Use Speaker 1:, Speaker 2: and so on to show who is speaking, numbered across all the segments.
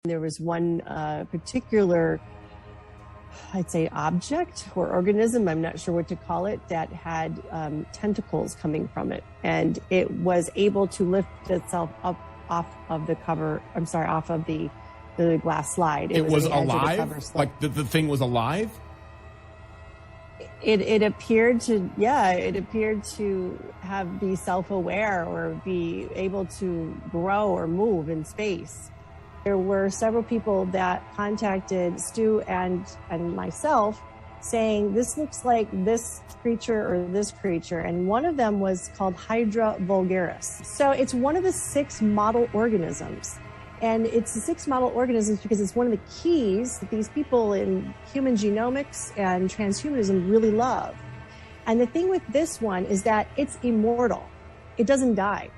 Speaker 1: There was one particular, I'd say, object or organism, I'm not sure what to call it, that had tentacles coming from it. And it was able to lift itself up off of the glass slide.
Speaker 2: It was alive? Like the thing was alive?
Speaker 1: It appeared to be self-aware or be able to grow or move in space. There were several people that contacted Stu and myself saying, this looks like this creature or this creature. And one of them was called Hydra vulgaris. So it's one of the 6 model organisms. And it's the 6 model organisms because it's one of the keys that these people in human genomics and transhumanism really love. And the thing with this one is that it's immortal. It doesn't die.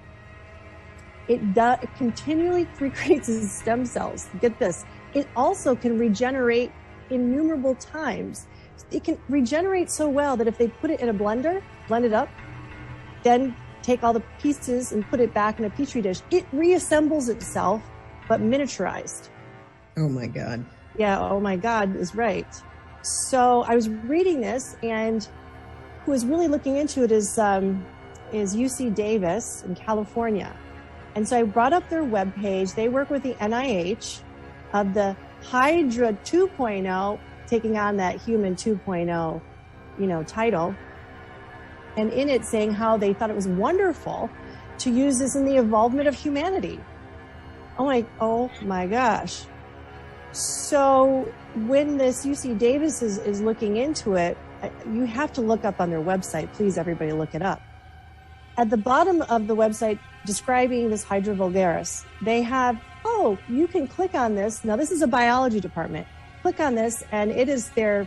Speaker 1: It continually recreates its stem cells. Get this. It also can regenerate innumerable times. It can regenerate so well that if they put it in a blender, blend it up, then take all the pieces and put it back in a petri dish, it reassembles itself, but miniaturized.
Speaker 3: Oh my God.
Speaker 1: Yeah, oh my God is right. So I was reading this, and who was really looking into it is UC Davis in California. And so I brought up their webpage. They work with the NIH of the Hydra 2.0, taking on that human 2.0, title. And in it saying how they thought it was wonderful to use this in the evolvement of humanity. Oh my gosh. So when this UC Davis is looking into it, you have to look up on their website. Please, everybody, look it up. At the bottom of the website describing this Hydra vulgaris, they have, you can click on this. Now, this is a biology department. Click on this, and it is their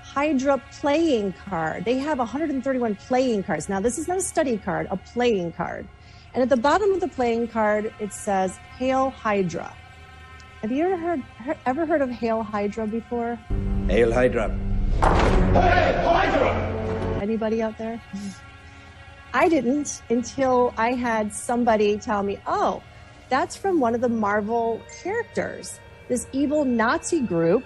Speaker 1: Hydra playing card. They have 131 playing cards. Now, this is not a study card, a playing card. And at the bottom of the playing card, it says, Hail Hydra. Have you ever heard of Hail Hydra before?
Speaker 4: Hail Hydra.
Speaker 1: Hail Hydra! Anybody out there? I didn't until I had somebody tell me, that's from one of the Marvel characters. This evil Nazi group,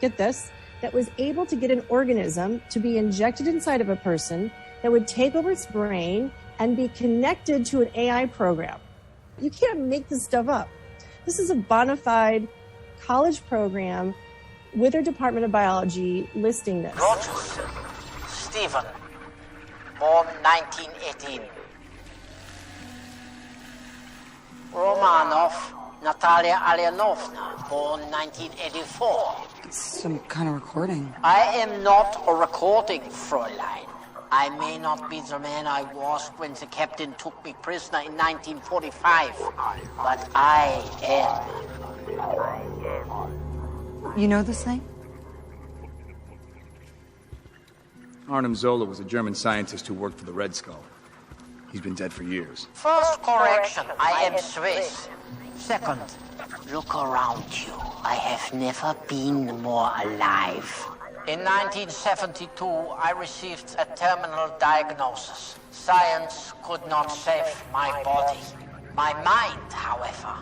Speaker 1: get this, that was able to get an organism to be injected inside of a person that would take over its brain and be connected to an AI program. You can't make this stuff up. This is a bona fide college program with their Department of Biology listing this.
Speaker 5: Rogers, Stephen, born 1918. Romanov, Natalia Alyanovna, born 1984.
Speaker 6: It's some kind of recording.
Speaker 5: I am not a recording, Fräulein. I may not be the man I was when the captain took me prisoner in 1945, but I am.
Speaker 6: You know this thing?
Speaker 4: Arnim Zola was a German scientist who worked for the Red Skull. He's been dead for years.
Speaker 5: First correction, I am Swiss. Second, look around you. I have never been more alive. In 1972, I received a terminal diagnosis. Science could not save my body. My mind, however,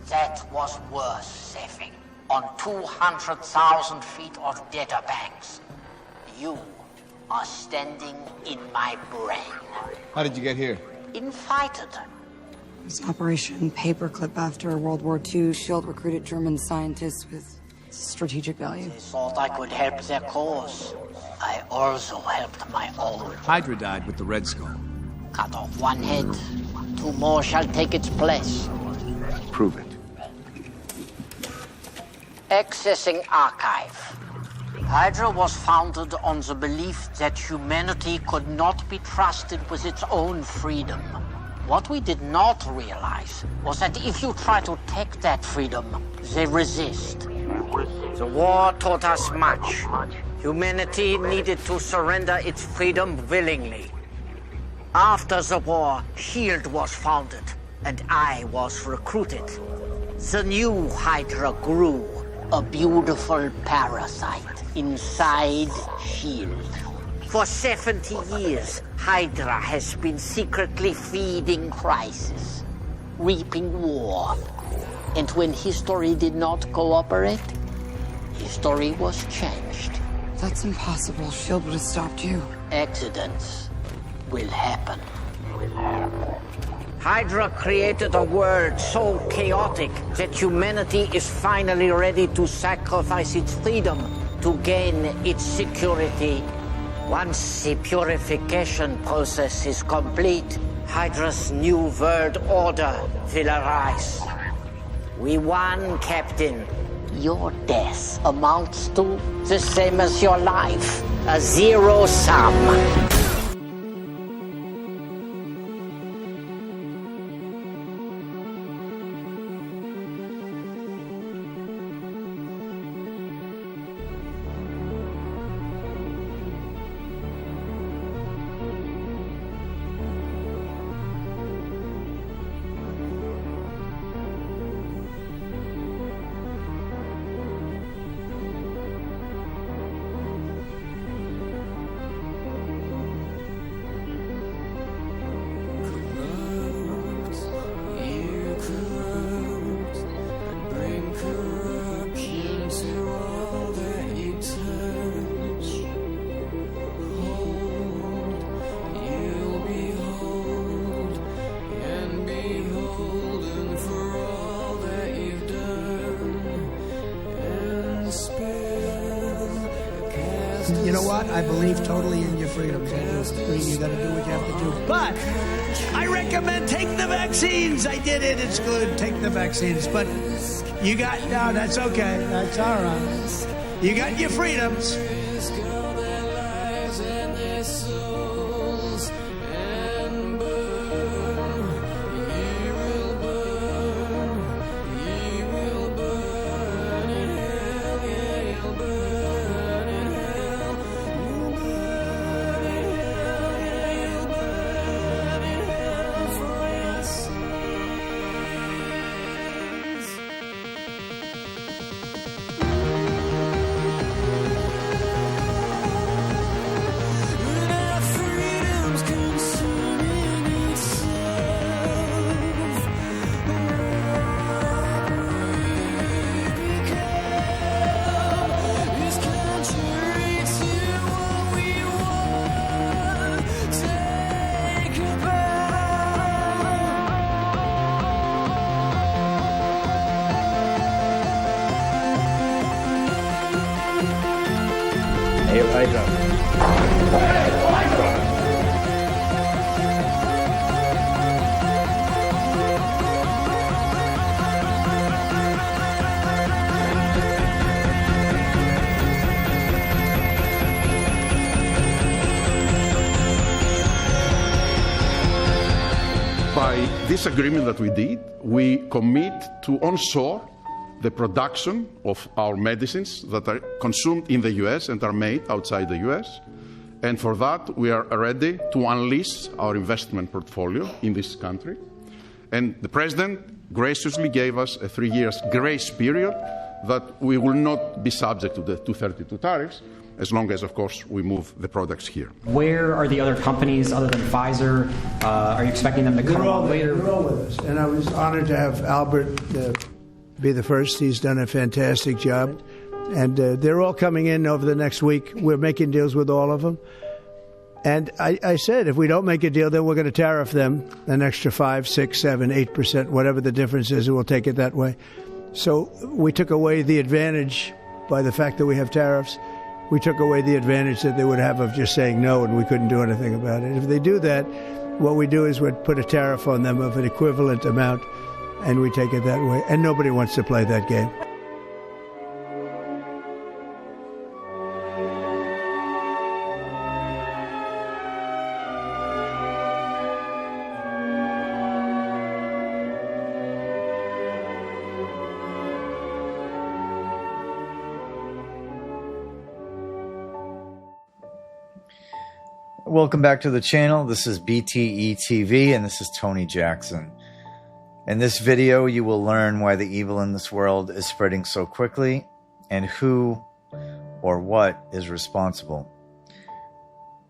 Speaker 5: that was worth saving. On 200,000 feet of data banks, you are standing in my brain.
Speaker 4: How did you get here?
Speaker 5: Invited.
Speaker 6: This Operation Paperclip after World War II. SHIELD recruited German scientists with strategic value.
Speaker 5: They thought I could help their cause. I also helped my own.
Speaker 4: Hydra died with the Red Skull.
Speaker 5: Cut off one head. 2 more shall take its place.
Speaker 4: Prove it.
Speaker 5: Accessing archive. Hydra was founded on the belief that humanity could not be trusted with its own freedom. What we did not realize was that if you try to take that freedom, they resist. The war taught us much. Humanity needed to surrender its freedom willingly. After the war, SHIELD was founded, and I was recruited. The new Hydra grew, a beautiful parasite inside SHIELD. For 70 years, Hydra has been secretly feeding crisis, reaping war. And when history did not cooperate, history was changed.
Speaker 6: That's impossible. S.H.I.E.L.D. would have stopped you.
Speaker 5: Accidents will happen. Hydra created a world so chaotic that humanity is finally ready to sacrifice its freedom to gain its security. Once the purification process is complete, Hydra's new world order will arise. We won, Captain. Your death amounts to the same as your life, a zero sum.
Speaker 3: You know what? I believe totally in your freedoms. I do. You got to do what you have to do. But I recommend take the vaccines. I did it. It's good. Take the vaccines. But you got, no, that's okay. That's all right. You got your freedoms.
Speaker 7: By this agreement that we did, we commit to onshore the production of our medicines that are consumed in the US and are made outside the US. And for that, we are ready to unleash our investment portfolio in this country. And the President graciously gave us a 3-year grace period that we will not be subject to the 232 tariffs, as long as, of course, we move the products here.
Speaker 8: Where are the other companies other than Pfizer? Are you expecting them to come on later?
Speaker 3: They're all with us. And I was honored to have Albert be the first. He's done a fantastic job. And they're all coming in over the next week. We're making deals with all of them. And I said, if we don't make a deal, then we're going to tariff them an extra 5, 6, 7, 8%, whatever the difference is, and we'll take it that way. So we took away the advantage by the fact that we have tariffs. We took away the advantage that they would have of just saying no and we couldn't do anything about it. If they do that, what we do is we'd put a tariff on them of an equivalent amount, and we take it that way. And nobody wants to play that game.
Speaker 9: Welcome back to the channel. This is BTE TV and this is Tony Jackson. In this video, you will learn why the evil in this world is spreading so quickly and who or what is responsible.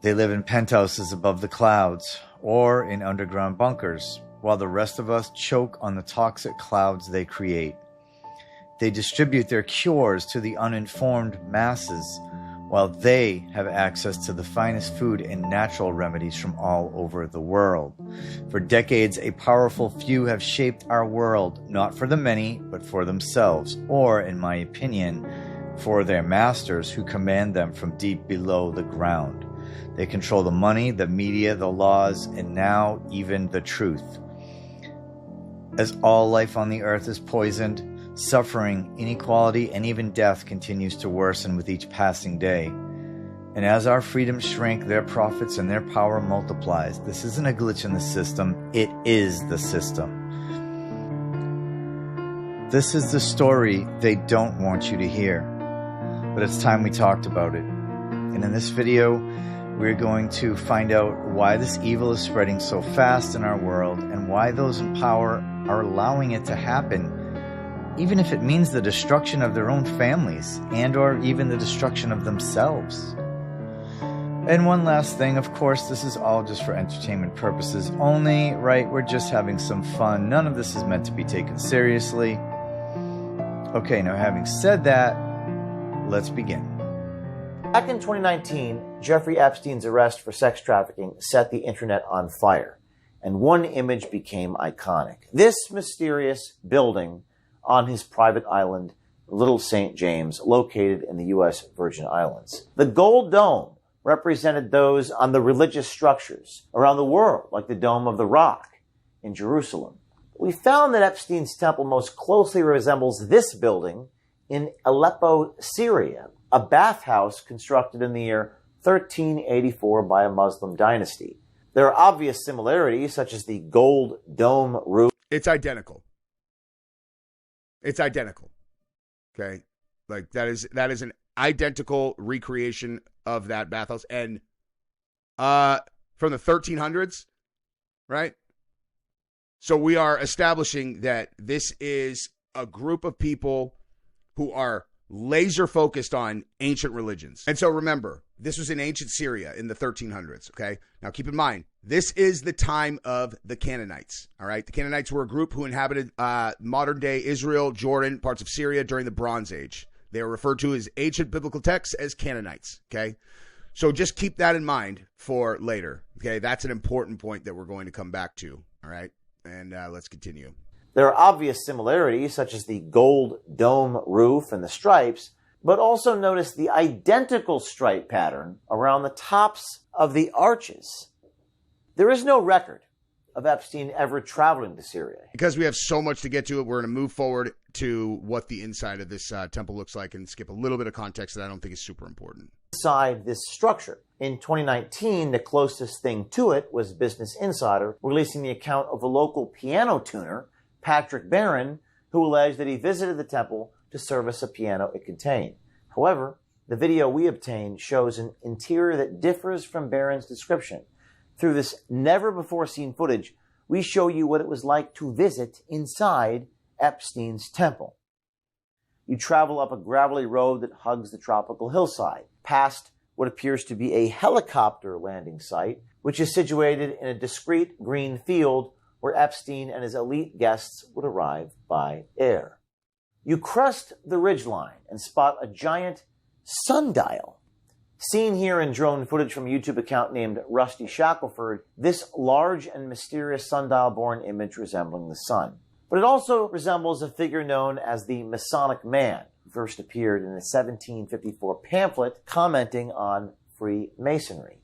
Speaker 9: They live in penthouses above the clouds or in underground bunkers while the rest of us choke on the toxic clouds they create. They distribute their cures to the uninformed masses, while they have access to the finest food and natural remedies from all over the world. For decades, a powerful few have shaped our world, not for the many, but for themselves, or, in my opinion, for their masters who command them from deep below the ground. They control the money, the media, the laws, and now even the truth. As all life on the earth is poisoned, suffering, inequality, and even death continues to worsen with each passing day. And as our freedoms shrink, their profits and their power multiplies. This isn't a glitch in the system, it is the system. This is the story they don't want you to hear. But it's time we talked about it. And in this video, we're going to find out why this evil is spreading so fast in our world and why those in power are allowing it to happen, even if it means the destruction of their own families and or even the destruction of themselves. And one last thing, of course, this is all just for entertainment purposes only, right? We're just having some fun. None of this is meant to be taken seriously. Okay, now having said that, let's begin.
Speaker 10: Back in 2019, Jeffrey Epstein's arrest for sex trafficking set the internet on fire, and one image became iconic. This mysterious building on his private island, Little St. James, located in the U.S. Virgin Islands. The gold dome represented those on the religious structures around the world, like the Dome of the Rock in Jerusalem. We found that Epstein's temple most closely resembles this building in Aleppo, Syria, a bathhouse constructed in the year 1384 by a Muslim dynasty. There are obvious similarities, such as the gold dome roof.
Speaker 2: It's identical. It's identical. Okay? Like that is an identical recreation of that bathhouse. And from the 1300s, right? So we are establishing that this is a group of people who are laser focused on ancient religions. And so remember, this was in ancient Syria in the 1300s, okay? Now keep in mind, this is the time of the Canaanites, all right? The Canaanites were a group who inhabited modern-day Israel, Jordan, parts of Syria during the Bronze Age. They are referred to as ancient biblical texts as Canaanites, okay? So just keep that in mind for later, okay? That's an important point that we're going to come back to, all right? And let's continue.
Speaker 10: There are obvious similarities, such as the gold dome roof and the stripes, but also notice the identical stripe pattern around the tops of the arches. There is no record of Epstein ever traveling to Syria.
Speaker 2: Because we have so much to get to, we're going to move forward to what the inside of this temple looks like and skip a little bit of context that I don't think is super important.
Speaker 10: Inside this structure. In 2019, the closest thing to it was Business Insider releasing the account of a local piano tuner, Patrick Barron, who alleged that he visited the temple to service a piano it contained. However, the video we obtained shows an interior that differs from Barron's description. Through this never-before-seen footage, we show you what it was like to visit inside Epstein's temple. You travel up a gravelly road that hugs the tropical hillside, past what appears to be a helicopter landing site, which is situated in a discreet green field where Epstein and his elite guests would arrive by air. You crest the ridgeline and spot a giant sundial. Seen here in drone footage from a YouTube account named Rusty Shackelford, this large and mysterious sundial-born image resembling the sun. But it also resembles a figure known as the Masonic Man, who first appeared in a 1754 pamphlet commenting on Freemasonry.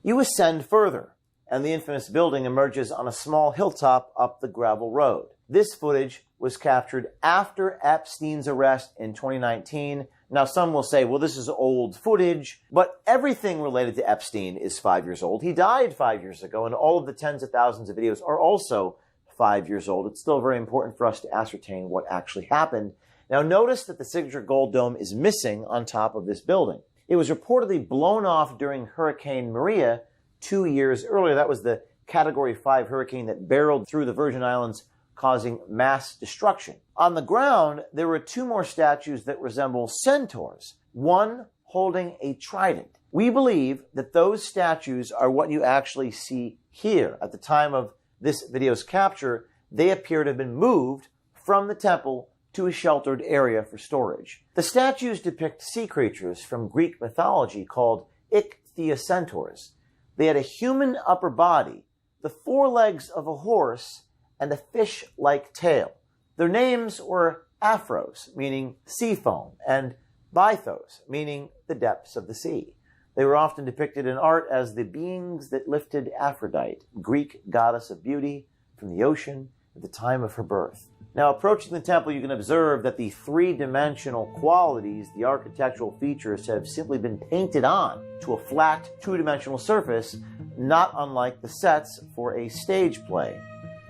Speaker 10: You ascend further, and the infamous building emerges on a small hilltop up the gravel road. This footage was captured after Epstein's arrest in 2019. Now, some will say, well, this is old footage, but everything related to Epstein is 5 years old. He died 5 years ago, and all of the tens of thousands of videos are also 5 years old. It's still very important for us to ascertain what actually happened. Now, notice that the signature gold dome is missing on top of this building. It was reportedly blown off during Hurricane Maria 2 years earlier. That was the Category 5 hurricane that barreled through the Virgin Islands, causing mass destruction. On the ground, there were two more statues that resemble centaurs, one holding a trident. We believe that those statues are what you actually see here. At the time of this video's capture, they appear to have been moved from the temple to a sheltered area for storage. The statues depict sea creatures from Greek mythology called ichthyocentaurs. They had a human upper body, the forelegs of a horse, and a fish-like tail. Their names were Aphros, meaning sea foam, and Bythos, meaning the depths of the sea. They were often depicted in art as the beings that lifted Aphrodite, Greek goddess of beauty, from the ocean at the time of her birth. Now, approaching the temple, you can observe that the three-dimensional qualities, the architectural features, have simply been painted on to a flat, two-dimensional surface, not unlike the sets for a stage play.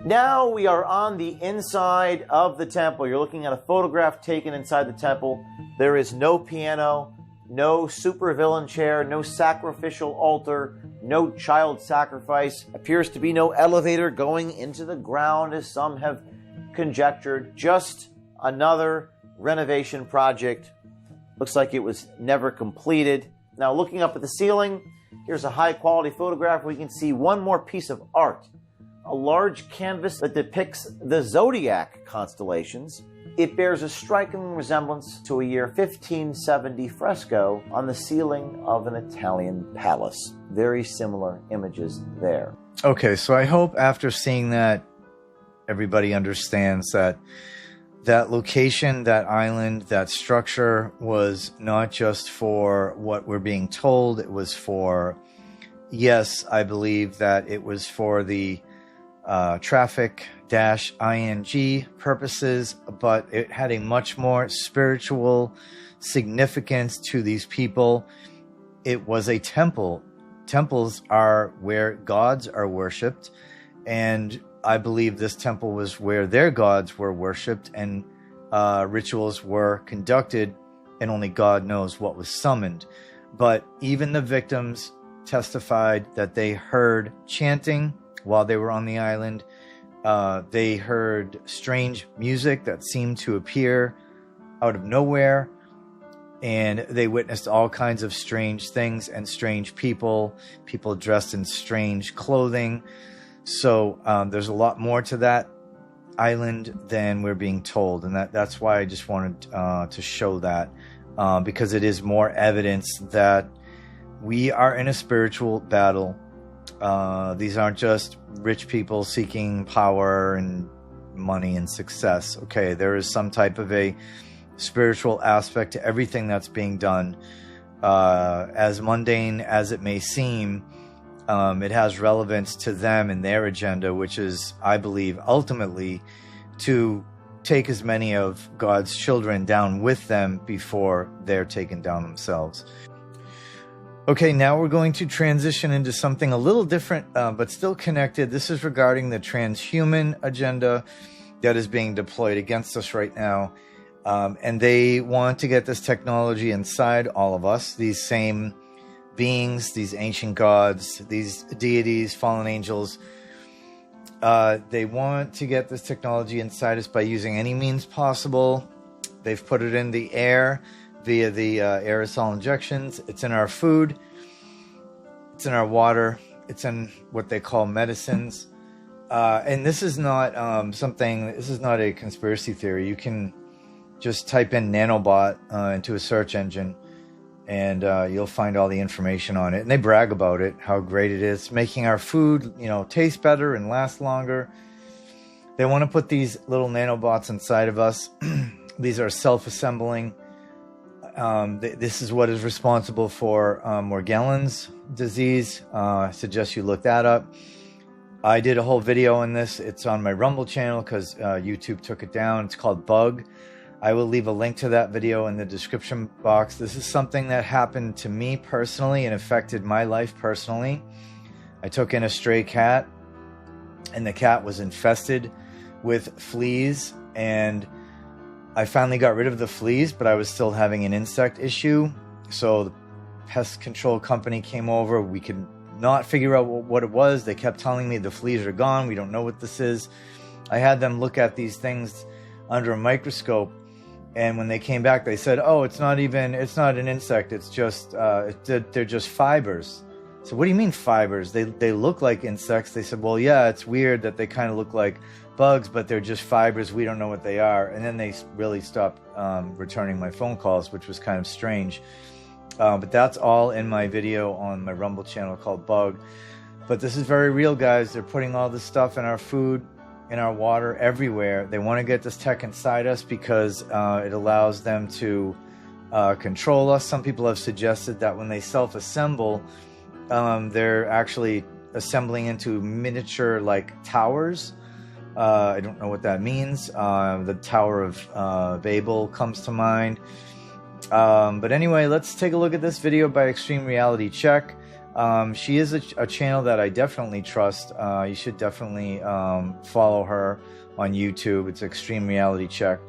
Speaker 10: Now we are on the inside of the temple. You're looking at a photograph taken inside the temple. There is no piano, no supervillain chair, no sacrificial altar, no child sacrifice. Appears to be no elevator going into the ground, as some have conjectured. Just another renovation project. Looks like it was never completed. Now, looking up at the ceiling, here's a high-quality photograph where we can see one more piece of art. A large canvas that depicts the zodiac constellations. It bears a striking resemblance to a year 1570 fresco on the ceiling of an Italian palace. Very similar images there.
Speaker 9: Okay, so I hope after seeing that, everybody understands that that location, that island, that structure was not just for what we're being told. It was for, yes, I believe that it was for the traffic-ing purposes, but it had a much more spiritual significance to these people. It was a temple. Temples are where gods are worshipped, and I believe this temple was where their gods were worshipped, and rituals were conducted, and only God knows what was summoned. But even the victims testified that they heard chanting while they were on the island. They heard strange music that seemed to appear out of nowhere, and they witnessed all kinds of strange things and strange people dressed in strange clothing. So there's a lot more to that island than we're being told, and that's why I just wanted to show that, because it is more evidence that we are in a spiritual battle. These aren't just rich people seeking power and money and success. Okay, there is some type of a spiritual aspect to everything that's being done. As mundane as it may seem, it has relevance to them and their agenda, which is, I believe, ultimately to take as many of God's children down with them before they're taken down themselves. Okay, now we're going to transition into something a little different, but still connected. This is regarding the transhuman agenda that is being deployed against us right now. And they want to get this technology inside all of us, these same beings, these ancient gods, these deities, fallen angels. They want to get this technology inside us by using any means possible. They've put it in the air via the aerosol injections. It's in our food. It's in our water. It's in what they call medicines. And this is not this is not a conspiracy theory. You can just type in nanobot into a search engine, and you'll find all the information on it. And they brag about it, how great it is, making our food, taste better and last longer. They want to put these little nanobots inside of us. These are self-assembling. This is what is responsible for Morgellons disease. I suggest you look that up. I did a whole video on this. It's on my Rumble channel because YouTube took it down. It's called Bug. I will leave a link to that video in the description box. This is something that happened to me personally and affected my life personally. I took in a stray cat, and the cat was infested with fleas, and I finally got rid of the fleas, but I was still having an insect issue. So the pest control company came over. We could not figure out what it was. They kept telling me the fleas are gone. We don't know what this is. I had them look at these things under a microscope. And when they came back, they said, oh, it's not an insect. It's just, they're just fibers. So what do you mean fibers? They look like insects. They said, well, yeah, it's weird that they kind of look like bugs, but they're just fibers. We don't know what they are. And then they really stopped returning my phone calls, which was kind of strange. But that's all in my video on my Rumble channel called Bug. But this is very real, guys. They're putting all this stuff in our food, in our water, everywhere. They want to get this tech inside us because it allows them to control us. Some people have suggested that when they self-assemble, they're actually assembling into miniature like towers. I don't know what that means. The Tower of Babel comes to mind. But anyway, let's take a look at this video by Extreme Reality Check. She is a channel that I definitely trust. You should definitely follow her on YouTube. It's Extreme Reality Check.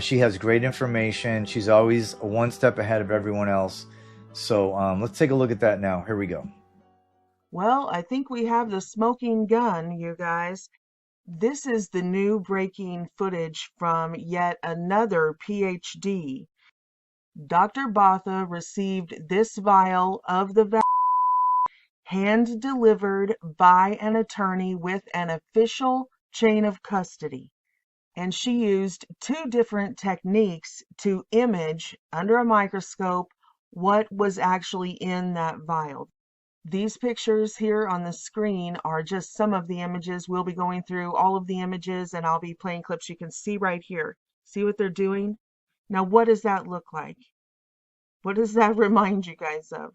Speaker 9: She has great information. She's always one step ahead of everyone else. So let's take a look at that now. Here we go.
Speaker 11: Well, I think we have the smoking gun, you guys. This is the new breaking footage from yet another PhD. Dr. Botha received this vial of the vaccine hand-delivered by an attorney with an official chain of custody. And she used 2 different techniques to image under a microscope what was actually in that vial. These pictures here on the screen are just some of the images. We'll be going through all of the images and I'll be playing clips. You can see right here. See what they're doing? Now, what does that look like? What does that remind you guys of?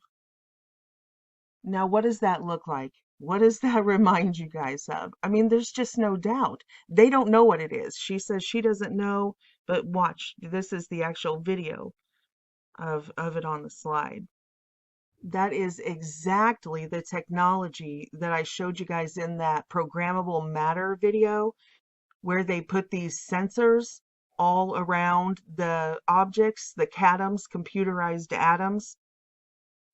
Speaker 11: Now, what does that look like? What does that remind you guys of? I mean, there's just no doubt. They don't know what it is. She says she doesn't know, but watch. This is the actual video of it on the slide. That is exactly the technology that I showed you guys in that programmable matter video, where they put these sensors all around the objects, the CADMs, computerized atoms,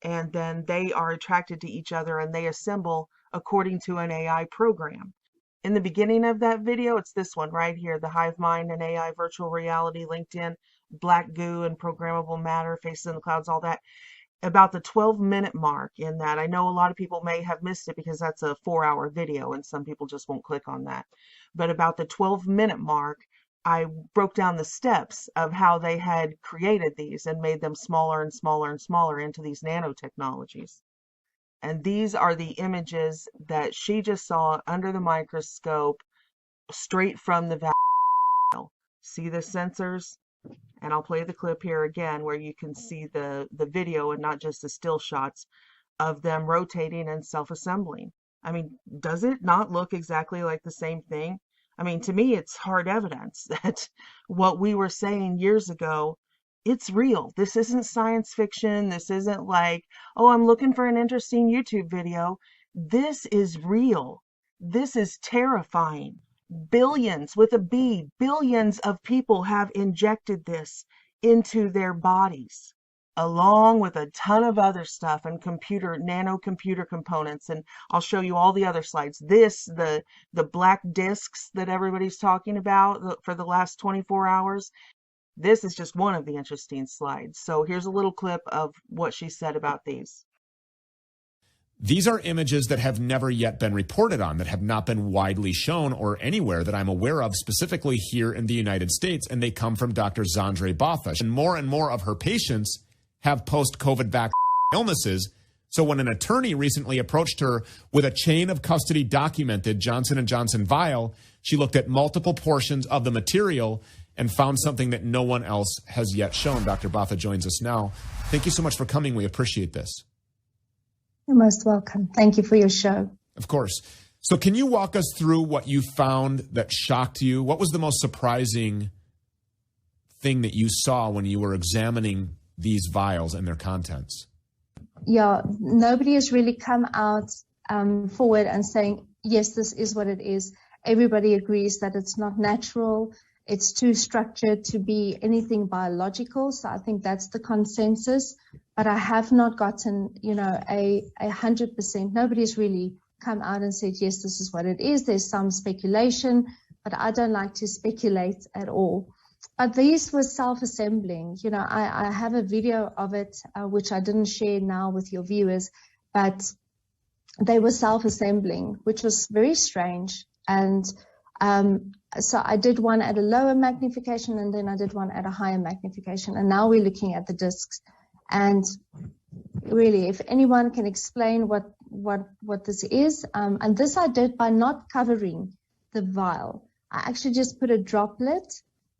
Speaker 11: and then they are attracted to each other and they assemble according to an AI program. In the beginning of that video, it's this one right here, the hive mind and AI virtual reality, LinkedIn, black goo and programmable matter, faces in the clouds, all that. About the 12-minute mark in that, I know a lot of people may have missed it because that's a 4-hour video and some people just won't click on that. But about the 12-minute mark, I broke down the steps of how they had created these and made them smaller and smaller and smaller into these nanotechnologies. And these are the images that she just saw under the microscope straight from the vial. See the sensors? And I'll play the clip here again where you can see the video and not just the still shots of them rotating and self-assembling. I mean, does it not look exactly like the same thing? I mean, to me, it's hard evidence that what we were saying years ago, it's real. This isn't science fiction. This isn't like, oh, I'm looking for an interesting YouTube video. This is real. This is terrifying. Billions, with a B, billions of people have injected this into their bodies, along with a ton of other stuff and nano computer components. And I'll show you all the other slides. The black discs that everybody's talking about for the last 24 hours. This is just one of the interesting slides. So here's a little clip of what she said about these.
Speaker 12: These are images that have never yet been reported on, that have not been widely shown or anywhere that I'm aware of, specifically here in the United States, and they come from Dr. Zandre Botha. And more of her patients have post-COVID vaccine illnesses. So when an attorney recently approached her with a chain of custody documented Johnson & Johnson vial, she looked at multiple portions of the material and found something that no one else has yet shown. Dr. Botha joins us now. Thank you so much for coming. We appreciate this.
Speaker 13: You're most welcome. Thank you for your show.
Speaker 12: Of course. So can you walk us through what you found that shocked you? What was the most surprising thing that you saw when you were examining these vials and their contents?
Speaker 13: Yeah, nobody has really come out forward and saying, yes, this is what it is. Everybody agrees that it's not natural. It's too structured to be anything biological. So I think that's the consensus. But I have not gotten, a 100%. Nobody's really come out and said, yes, this is what it is. There's some speculation, but I don't like to speculate at all. But these were self-assembling. I have a video of it, which I didn't share now with your viewers. but they were self-assembling, which was very strange. And so I did one at a lower magnification, and then I did one at a higher magnification. And now we're looking at the discs. And really, if anyone can explain what this is, and this I did by not covering the vial. I actually just put a droplet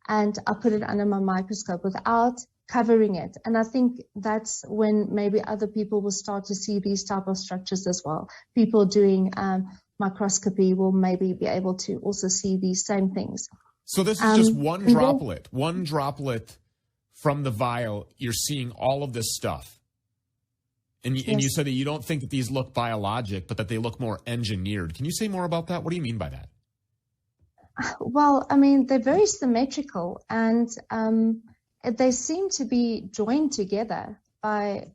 Speaker 13: and I put it under my microscope without covering it. And I think that's when maybe other people will start to see these type of structures as well. People doing microscopy will maybe be able to also see these same things.
Speaker 12: So this is just one droplet from the vial. You're seeing all of this stuff. And you said that you don't think that these look biologic, but that they look more engineered. Can you say more about that? What do you mean by that?
Speaker 13: Well, I mean, they're very symmetrical, and they seem to be joined together by,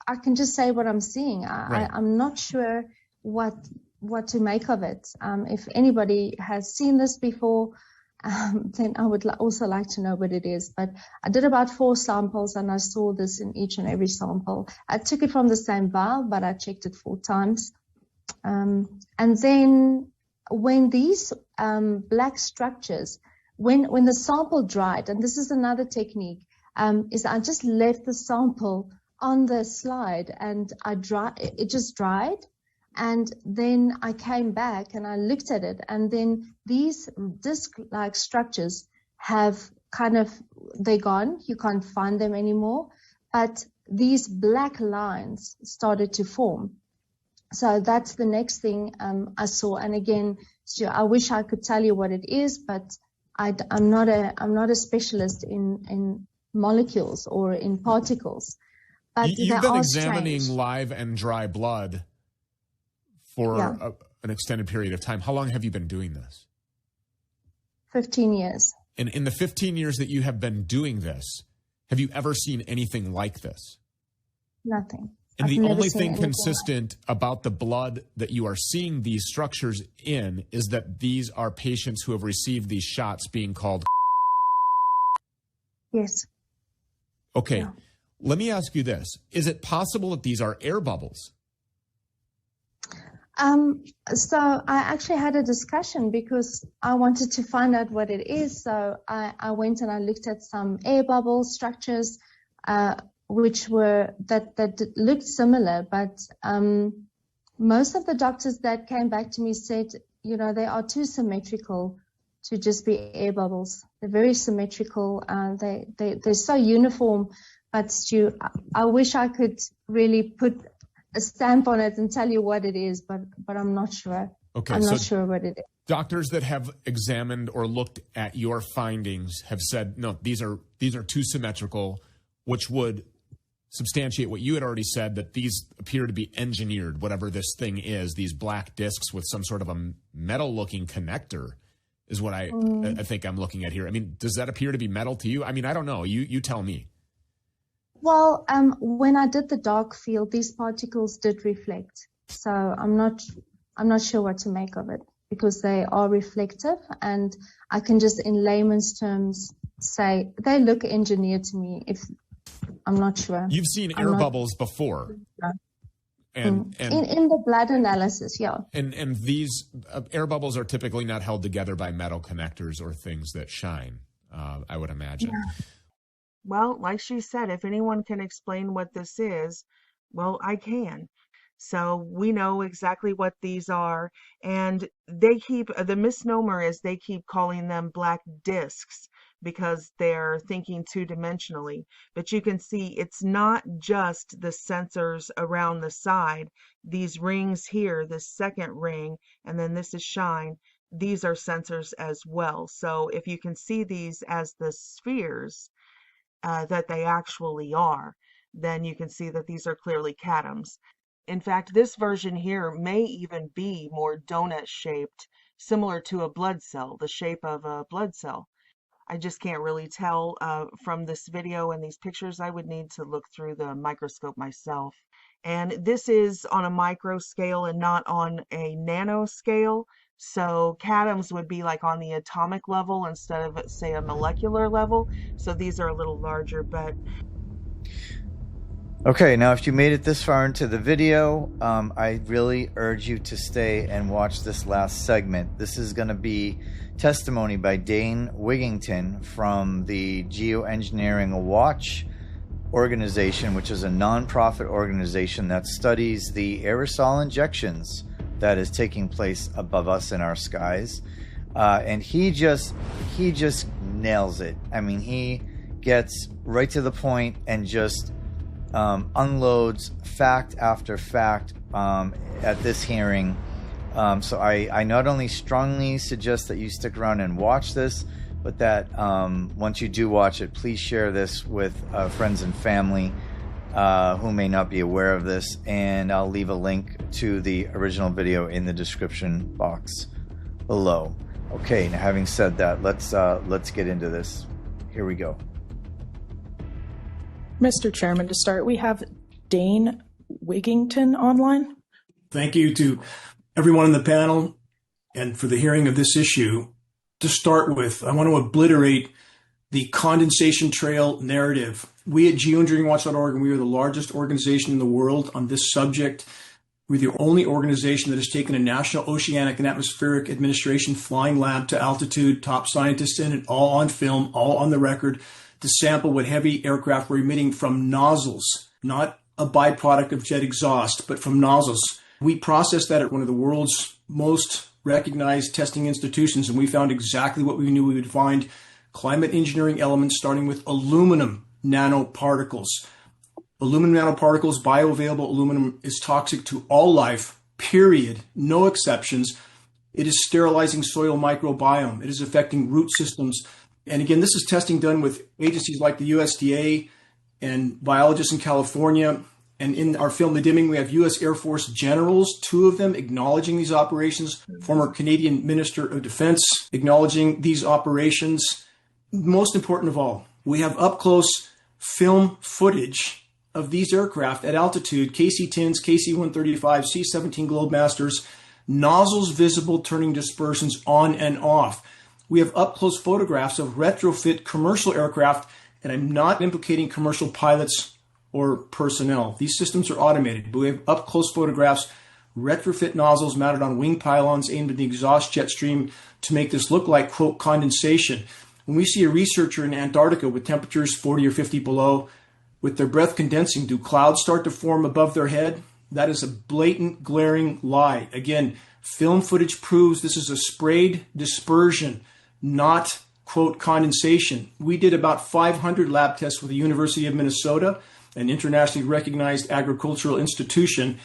Speaker 13: I can just say what I'm seeing. I'm not sure what to make of it. If anybody has seen this before, then I would also like to know what it is. But I did about 4 samples, and I saw this in each and every sample. I took it from the same vial, but I checked it 4 times. And then when these black structures, when the sample dried, and this is another technique, is I just left the sample on the slide and it just dried. And then I came back and I looked at it, and then these disc-like structures have they're gone. You can't find them anymore. But these black lines started to form. So that's the next thing I saw. And again, Stu, I wish I could tell you what it is, but I'm not a specialist in molecules or in particles. But
Speaker 12: you've been examining live and dry blood for an extended period of time. How long have you been doing this?
Speaker 13: 15 years.
Speaker 12: And in the 15 years that you have been doing this, have you ever seen anything like this?
Speaker 13: Nothing.
Speaker 12: And the only thing consistent about the blood that you are seeing these structures in is that these are patients who have received these shots being called.
Speaker 13: Yes.
Speaker 12: Okay.
Speaker 13: Yeah.
Speaker 12: Let me ask you this. Is it possible that these are air bubbles?
Speaker 13: So I actually had a discussion because I wanted to find out what it is. So I went and I looked at some air bubble structures, which were that looked similar, but most of the doctors that came back to me said, they are too symmetrical to just be air bubbles. They're very symmetrical. They're so uniform. But Stu, I wish I could really put a stamp on it and tell you what it is, but I'm not sure.
Speaker 12: Okay,
Speaker 13: I'm not sure what it is.
Speaker 12: Doctors that have examined or looked at your findings have said, no, these are too symmetrical, which would substantiate what you had already said, that these appear to be engineered, whatever this thing is, these black discs with some sort of a metal-looking connector is what I think I'm looking at here. I mean, does that appear to be metal to you? I mean, I don't know. You tell me.
Speaker 13: Well, when I did the dark field, these particles did reflect. So I'm not sure what to make of it because they are reflective, and I can just in layman's terms say they look engineered to me. If I'm not sure.
Speaker 12: You've seen air bubbles before. And
Speaker 13: in the blood analysis, yeah.
Speaker 12: And these air bubbles are typically not held together by metal connectors or things that shine, I would imagine.
Speaker 13: Yeah.
Speaker 11: Well, like she said, if anyone can explain what this is, well, I can. So we know exactly what these are. And they keep, the misnomer is they keep calling them black discs because they're thinking two-dimensionally. But you can see it's not just the sensors around the side. These rings here, this second ring, and then this is shine. These are sensors as well. So if you can see these as the spheres, that they actually are, then you can see that these are clearly cadams. In fact, this version here may even be more donut shaped, similar to a blood cell, the shape of a blood cell. I just can't really tell from this video and these pictures. I would need to look through the microscope myself. And this is on a micro scale and not on a nano scale. So cadams would be like on the atomic level instead of, say, a molecular level. So these are a little larger, but...
Speaker 9: Okay, now if you made it this far into the video, I really urge you to stay and watch this last segment. This is going to be testimony by Dane Wigington from the Geoengineering Watch organization, which is a non-profit organization that studies the aerosol injections that is taking place above us in our skies. And he just nails it. I mean, he gets right to the point and just unloads fact after fact at this hearing. So I not only strongly suggest that you stick around and watch this, but that once you do watch it, please share this with friends and family who may not be aware of this. And I'll leave a link to the original video in the description box below. Okay, now having said that, let's get into this. Here we go.
Speaker 14: Mr. Chairman, to start, we have Dane Wigington online.
Speaker 15: Thank you to everyone on the panel and for the hearing of this issue. To start with, I want to obliterate the condensation trail narrative. We at geoengineeringwatch.org, and we are the largest organization in the world on this subject. We're the only organization that has taken a National Oceanic and Atmospheric Administration flying lab to altitude, top scientists in it, all on film, all on the record, to sample what heavy aircraft were emitting from nozzles, not a byproduct of jet exhaust, but from nozzles. We processed that at one of the world's most recognized testing institutions, and we found exactly what we knew we would find: climate engineering elements starting with aluminum nanoparticles. Aluminum nanoparticles, bioavailable aluminum, is toxic to all life, period, no exceptions. It is sterilizing soil microbiome. It is affecting root systems. And again, this is testing done with agencies like the USDA and biologists in California. And in our film, The Dimming, we have U.S. Air Force generals, 2 of them acknowledging these operations, former Canadian Minister of Defense acknowledging these operations. Most important of all, we have up-close film footage of these aircraft at altitude, KC-10s, KC-135, C-17 Globemasters, nozzles visible turning dispersions on and off. We have up-close photographs of retrofit commercial aircraft, and I'm not implicating commercial pilots or personnel. These systems are automated, but we have up-close photographs, retrofit nozzles mounted on wing pylons aimed at the exhaust jet stream to make this look like, quote, condensation. When we see a researcher in Antarctica with temperatures 40 or 50 below, with their breath condensing, do clouds start to form above their head? That is a blatant, glaring lie. Again, film footage proves this is a sprayed dispersion, not, quote, condensation. We did about 500 lab tests with the University of Minnesota, an internationally recognized agricultural institution.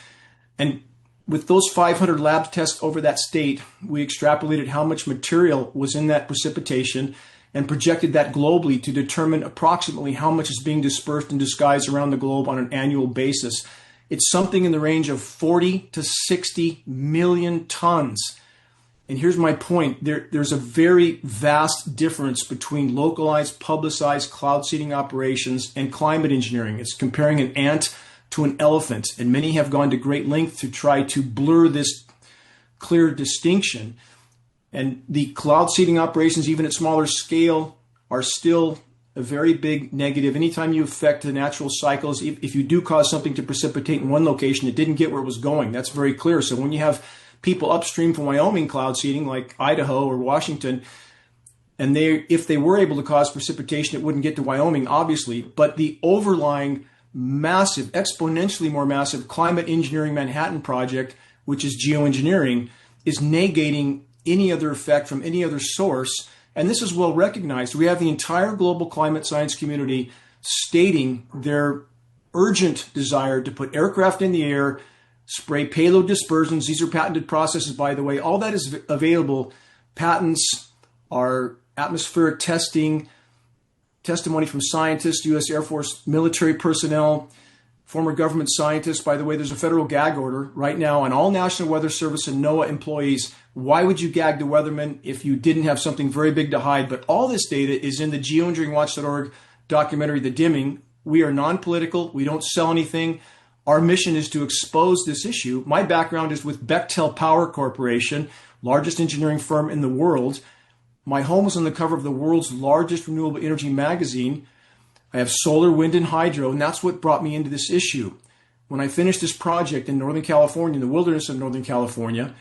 Speaker 15: And with those 500 lab tests over that state, we extrapolated how much material was in that precipitation and projected that globally to determine approximately how much is being dispersed in disguise around the globe on an annual basis. It's something in the range of 40 to 60 million tons. And here's my point. There's a very vast difference between localized, publicized cloud seeding operations and climate engineering. It's comparing an ant to an elephant, and many have gone to great length to try to blur this clear distinction. And the cloud seeding operations, even at smaller scale, are still a very big negative. Anytime you affect the natural cycles, if you do cause something to precipitate in one location, it didn't get where it was going. That's very clear. So when you have people upstream from Wyoming cloud seeding, like Idaho or Washington, and if they were able to cause precipitation, it wouldn't get to Wyoming, obviously. But the overlying massive, exponentially more massive climate engineering Manhattan project, which is geoengineering, is negating any other effect from any other source. And this is well recognized. We have the entire global climate science community stating their urgent desire to put aircraft in the air, spray payload dispersions. These are patented processes, by the way. All that is available. Patents are atmospheric testing, testimony from scientists, U.S. Air Force military personnel, former government scientists. By the way, there's a federal gag order right now on all National Weather Service and NOAA employees. Why would you gag the weathermen if you didn't have something very big to hide? But all this data is in the geoengineeringwatch.org documentary, The Dimming. We are non-political. We don't sell anything. Our mission is to expose this issue. My background is with Bechtel Power Corporation, largest engineering firm in the world. My home was on the cover of the world's largest renewable energy magazine. I have solar, wind, and hydro, and that's what brought me into this issue. When I finished this project in Northern California, in the wilderness of Northern California,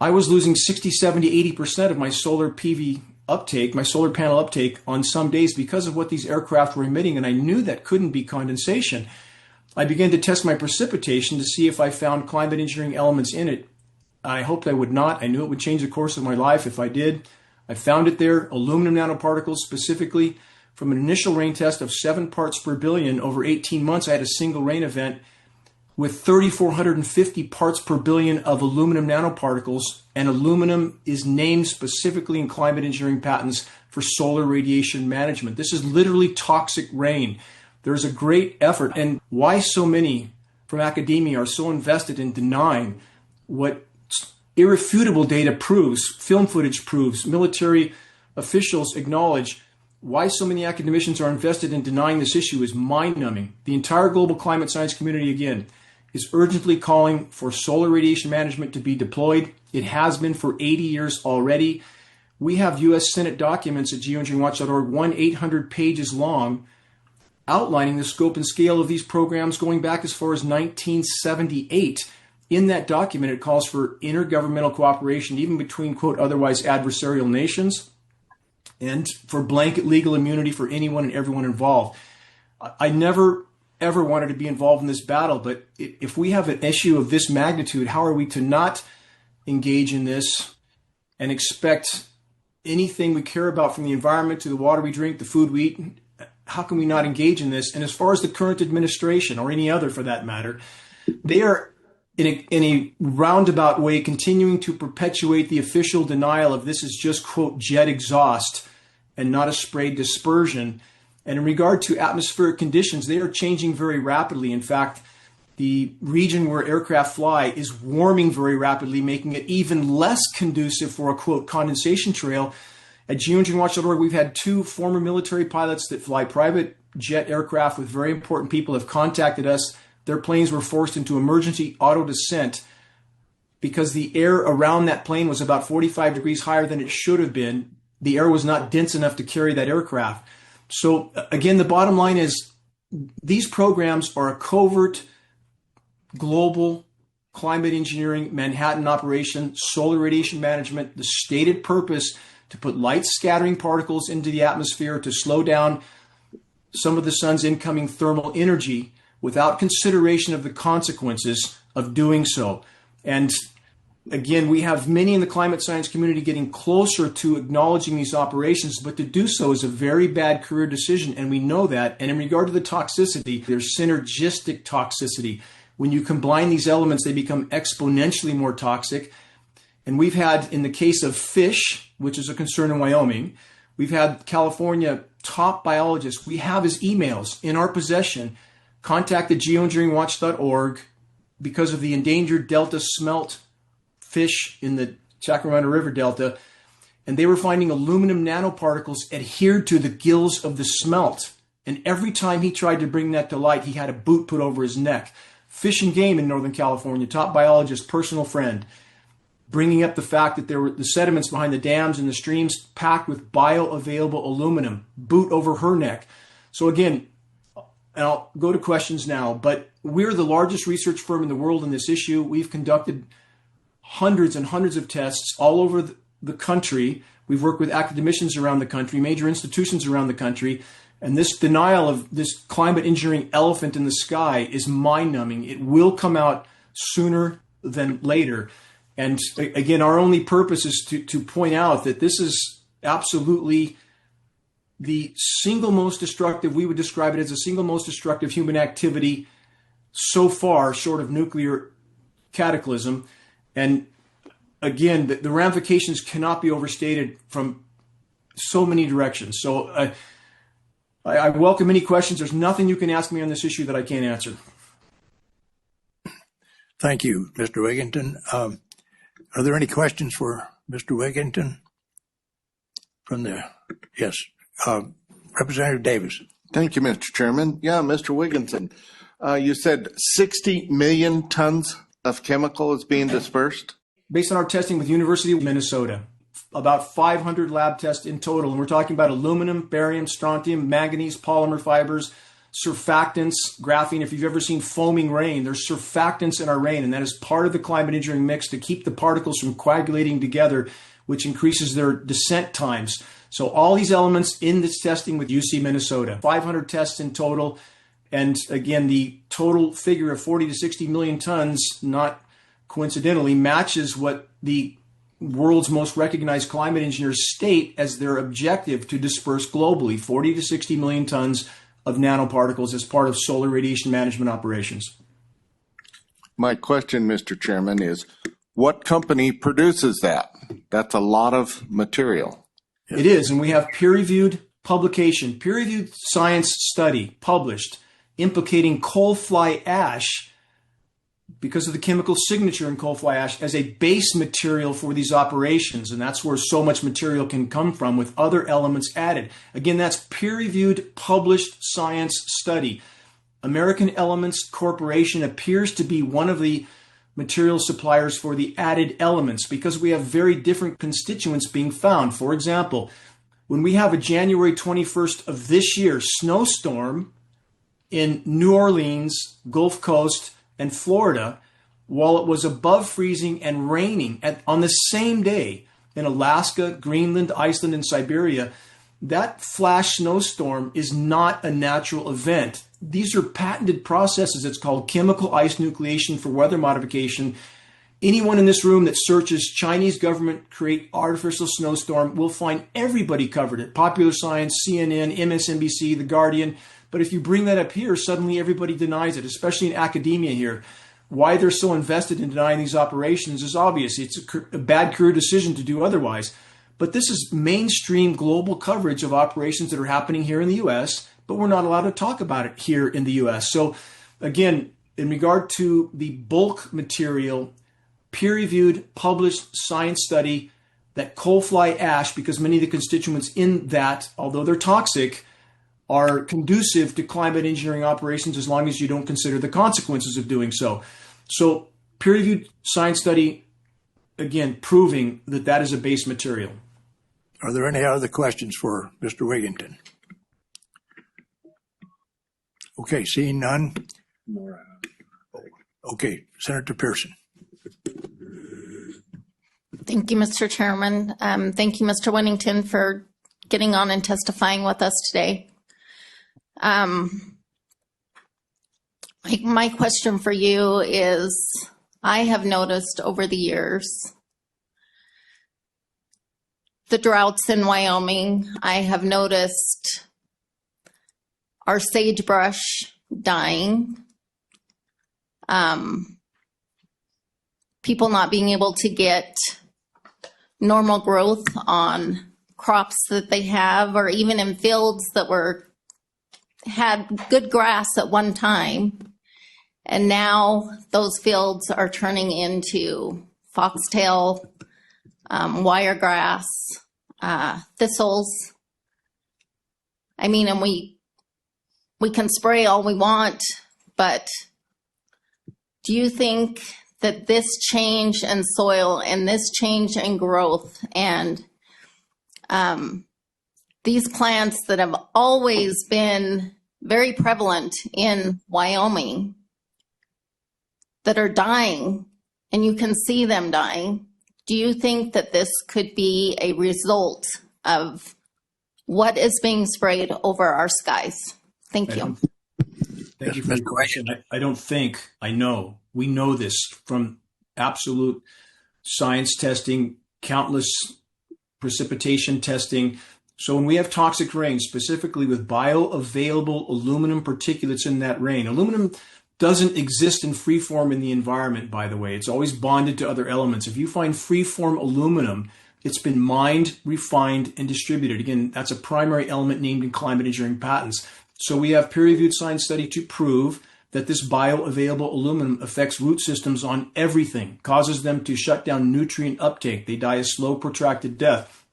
Speaker 15: I was losing 60, 70, 80% of my solar PV uptake, my solar panel uptake on some days because of what these aircraft were emitting, and I knew that couldn't be condensation. I began to test my precipitation to see if I found climate engineering elements in it. I hoped I would not. I knew it would change the course of my life if I did. I found it there, aluminum nanoparticles specifically. From an initial rain test of 7 parts per billion over 18 months, I had a single rain event with 3,450 parts per billion of aluminum nanoparticles, and aluminum is named specifically in climate engineering patents for solar radiation management. This is literally toxic rain. There's a great effort, and why so many from academia are so invested in denying what irrefutable data proves, film footage proves, military officials acknowledge. Why so many academicians are invested in denying this issue is mind-numbing. The entire global climate science community, again, is urgently calling for solar radiation management to be deployed. It has been for 80 years already. We have U.S. Senate documents at geoengineeringwatch.org, 1,800 pages long, outlining the scope and scale of these programs going back as far as 1978. In that document, it calls for intergovernmental cooperation, even between, quote, otherwise adversarial nations, and for blanket legal immunity for anyone and everyone involved. I never, ever wanted to be involved in this battle, but if we have an issue of this magnitude, how are we to not engage in this and expect anything we care about, from the environment to the water we drink, the food we eat? How can we not engage in this? And as far as the current administration, or any other for that matter, they are in a roundabout way continuing to perpetuate the official denial of this is just, quote, jet exhaust and not a sprayed dispersion. And in regard to atmospheric conditions, they are changing very rapidly. In fact, the region where aircraft fly is warming very rapidly, making it even less conducive for a, quote, condensation trail. At geoengineeringwatch.org, we've had 2 former military pilots that fly private jet aircraft with very important people have contacted us. Their planes were forced into emergency auto descent because the air around that plane was about 45 degrees higher than it should have been. The air was not dense enough to carry that aircraft. So again, the bottom line is these programs are a covert global climate engineering Manhattan operation, solar radiation management, the stated purpose to put light scattering particles into the atmosphere to slow down some of the sun's incoming thermal energy without consideration of the consequences of doing so. And again, we have many in the climate science community getting closer to acknowledging these operations, but to do so is a very bad career decision, and we know that. And in regard to the toxicity, there's synergistic toxicity. When you combine these elements, they become exponentially more toxic. And we've had, in the case of fish, which is a concern in Wyoming, we've had California top biologists, we have his emails in our possession, contacted geoengineeringwatch.org because of the endangered Delta smelt fish in the Sacramento River Delta, and they were finding aluminum nanoparticles adhered to the gills of the smelt. And every time he tried to bring that to light, he had a boot put over his neck. Fish and Game in Northern California, top biologist, personal friend, bringing up the fact that there were the sediments behind the dams and the streams packed with bioavailable aluminum, boot over her neck. So again, and I'll go to questions now, but we're the largest research firm in the world in this issue. We've conducted hundreds and hundreds of tests all over the country. We've worked with academicians around the country, major institutions around the country, and this denial of this climate engineering elephant in the sky is mind-numbing. It will come out sooner than later. And again, our only purpose is to point out that this is absolutely the single most destructive, we would describe it as the single most destructive human activity so far, short of nuclear cataclysm. And again, the ramifications cannot be overstated from so many directions. So I welcome any questions. There's nothing you can ask me on this issue that I can't answer.
Speaker 16: Thank you, Mr. Wigginton. Are there any questions for Mr. Wigginton? Yes. Representative Davis.
Speaker 17: Thank you, Mr. Chairman. Yeah, Mr. Wigginton, you said 60 million tons of chemical is being dispersed?
Speaker 15: Based on our testing with University of Minnesota, about 500 lab tests in total. And we're talking about aluminum, barium, strontium, manganese, polymer fibers, surfactants, graphene. If you've ever seen foaming rain, there's surfactants in our rain, and that is part of the climate engineering mix to keep the particles from coagulating together, which increases their descent times. So all these elements in this testing with UC Minnesota, 500 tests in total. And again, the total figure of 40 to 60 million tons, not coincidentally, matches what the world's most recognized climate engineers state as their objective to disperse globally, 40 to 60 million tons of nanoparticles as part of solar radiation management operations.
Speaker 17: My question, Mr. Chairman, is what company produces that? That's a lot of material.
Speaker 15: It is, and we have peer-reviewed publication, peer-reviewed science study published implicating coal fly ash because of the chemical signature in coal fly ash as a base material for these operations. And that's where so much material can come from with other elements added. Again, that's peer-reviewed, published science study. American Elements Corporation appears to be one of the material suppliers for the added elements because we have very different constituents being found. For example, when we have a January 21st of this year snowstorm in New Orleans, Gulf Coast, and Florida, while it was above freezing and raining on the same day in Alaska, Greenland, Iceland, and Siberia, that flash snowstorm is not a natural event. These are patented processes. It's called chemical ice nucleation for weather modification. Anyone in this room that searches Chinese government create artificial snowstorm will find everybody covered it. Popular Science, CNN, MSNBC, The Guardian. But if you bring that up here, suddenly everybody denies it, especially in academia here. Why they're so invested in denying these operations is obvious. It's a bad career decision to do otherwise. But this is mainstream global coverage of operations that are happening here in the U.S., but we're not allowed to talk about it here in the U.S. So again, in regard to the bulk material, peer-reviewed, published science study that coal fly ash, because many of the constituents in that, although they're toxic, are conducive to climate engineering operations as long as you don't consider the consequences of doing so. So peer-reviewed science study, again, proving that that is a base material.
Speaker 16: Are there any other questions for Mr. Wigington? Okay, seeing none. Okay, Senator Pearson.
Speaker 18: Thank you, Mr. Chairman. Thank you, Mr. Winnington, for getting on and testifying with us today. My question for you is, I have noticed over the years the droughts in Wyoming. I have noticed our sagebrush dying, people not being able to get normal growth on crops that they have, or even in fields that had good grass at one time, and now those fields are turning into foxtail, wiregrass, thistles. I mean, and we can spray all we want, but do you think that this change in soil and this change in growth and these plants that have always been very prevalent in Wyoming that are dying, and you can see them dying, do you think that this could be a result of what is being sprayed over our skies? Thank you.
Speaker 15: Thank you for the question. I don't think, I know. We know this from absolute science testing, countless precipitation testing. So when we have toxic rain, specifically with bioavailable aluminum particulates in that rain, aluminum doesn't exist in free form in the environment, by the way. It's always bonded to other elements. If you find free form aluminum, it's been mined, refined, and distributed. Again, that's a primary element named in climate engineering patents. So we have peer-reviewed science study to prove that this bioavailable aluminum affects root systems on everything, causes them to shut down nutrient uptake. They die a slow, protracted death.